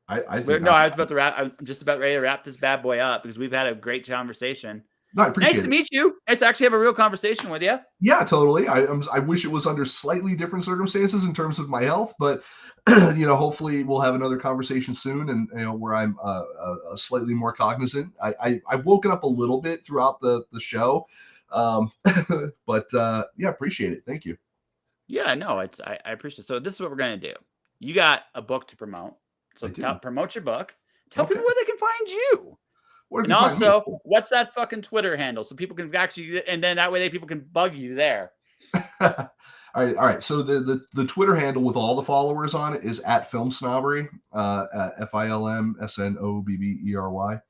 I was about to wrap. I'm just about ready to wrap this bad boy up because we've had a great conversation. No, I appreciate nice to meet you. Nice to actually have a real conversation with you. Yeah, totally. I wish it was under slightly different circumstances in terms of my health, but hopefully we'll have another conversation soon, and where I'm slightly more cognizant. I've woken up a little bit throughout the show, but yeah, appreciate it. Thank you. Yeah, no, I appreciate it. So this is what we're gonna do. You got a book to promote, so promote your book. Tell people where they can find you. And also, what's that fucking Twitter handle so people can actually, and then that way people can bug you there. All right. So the Twitter handle with all the followers on it is at Film Snobbery, FilmSnobbery.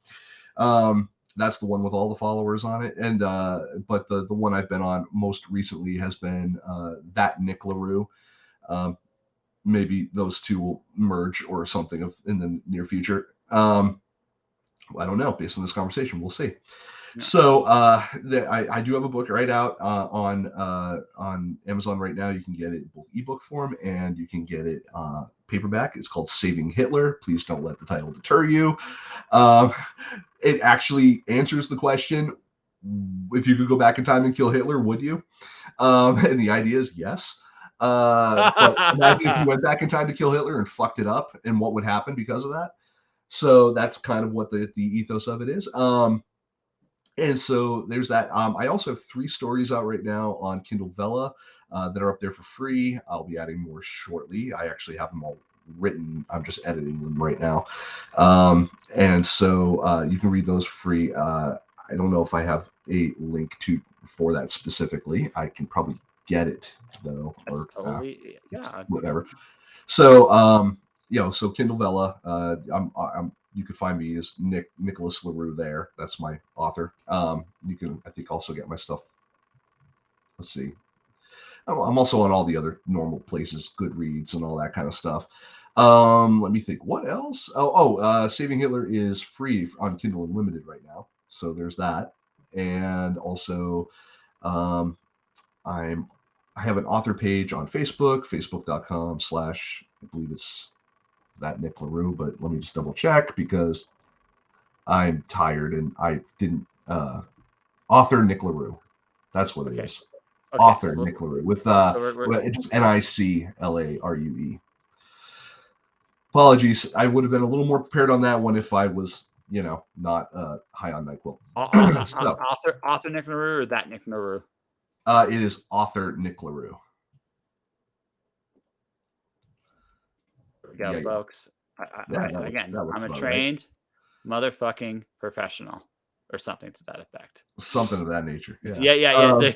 That's the one with all the followers on it. And but the one I've been on most recently has been that Nick Larue. Maybe those two will merge or something in the near future. I don't know. Based on this conversation, we'll see. Yeah. So I do have a book right out on Amazon right now. You can get it in both ebook form and you can get it paperback. It's called Saving Hitler. Please don't let the title deter you. It actually answers the question: if you could go back in time and kill Hitler, would you? And the idea is yes. But imagine if you went back in time to kill Hitler and fucked it up, and what would happen because of that. So that's kind of what the ethos of it is. And so there's that. I also have 3 stories out right now on Kindle Vella that are up there for free. I'll be adding more shortly. I actually have them all written. I'm just editing them right now. And so you can read those free. I don't know if I have a link for that specifically. I can probably get it though. That's totally, whatever. So so Kindle Vella, you can find me as Nicholas Larue there. That's my author. You can, I think, also get my stuff. Let's see. I'm also on all the other normal places, Goodreads and all that kind of stuff. Let me think. What else? Saving Hitler is free on Kindle Unlimited right now, so there's that. And also, um, I have an author page on Facebook, facebook.com/, I believe it's that Nick Larue, but let me just double check because I'm tired and I didn't. Author Nick Larue. That's what it is. Okay. Author Nick Larue with so it's NICLARUE. Apologies. I would have been a little more prepared on that one if I was, not high on NyQuil. So, author Nick LaRue or that Nick LaRue? It is author Nick LaRue. There we go, folks. Again, I'm a trained motherfucking professional, or something to that effect. Something of that nature. Yeah.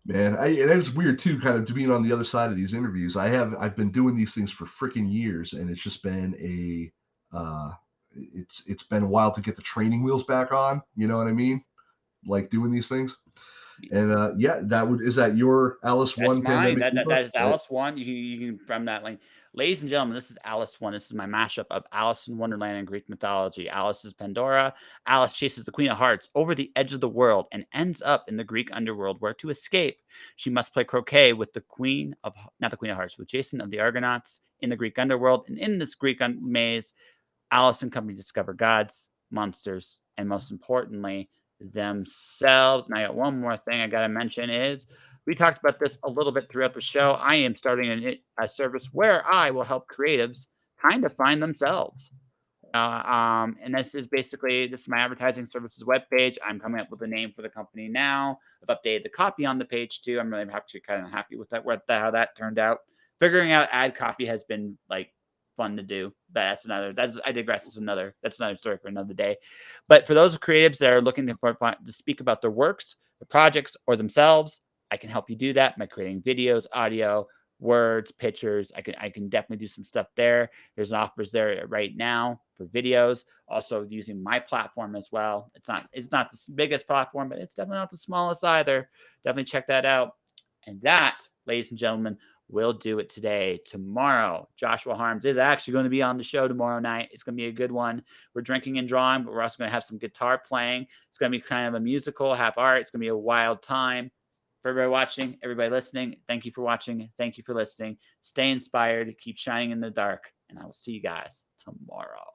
Man, it's weird too, kind of to being on the other side of these interviews. I've been doing these things for freaking years, and it's just been it's been a while to get the training wheels back on. You know what I mean? Like doing these things. And is that your Alice One mine. Pandemic? That is Alice One. You can from that link. Ladies and gentlemen, this is Alice One. This is my mashup of Alice in Wonderland and Greek mythology. Alice is Pandora. Alice chases the Queen of Hearts over the edge of the world and ends up in the Greek underworld, where to escape, she must play croquet with the not the Queen of Hearts, with Jason of the Argonauts in the Greek underworld. And in this Greek maze, Alice and company discover gods, monsters, and most importantly, themselves. And I got one more thing I got to mention is we talked about this a little bit throughout the show. I am starting a service where I will help creatives kind of find themselves. And this is my advertising services webpage. I'm coming up with a name for the company now. I've updated the copy on the page too. I'm really kind of happy with that, how that turned out. Figuring out ad copy has been like fun to do. I digress. That's another story for another day. But for those creatives that are looking to speak about their works, their projects, or themselves, I can help you do that by creating videos, audio, words, pictures. I can definitely do some stuff there. There's offers there right now for videos. Also using my platform as well. It's not the biggest platform, but it's definitely not the smallest either. Definitely check that out. And that, ladies and gentlemen, will do it today. Tomorrow, Joshua Harms is actually going to be on the show tomorrow night. It's going to be a good one. We're drinking and drawing, but we're also going to have some guitar playing. It's going to be kind of a musical, half art. It's going to be a wild time. For everybody watching, everybody listening, thank you for watching. Thank you for listening. Stay inspired. Keep shining in the dark. And I will see you guys tomorrow.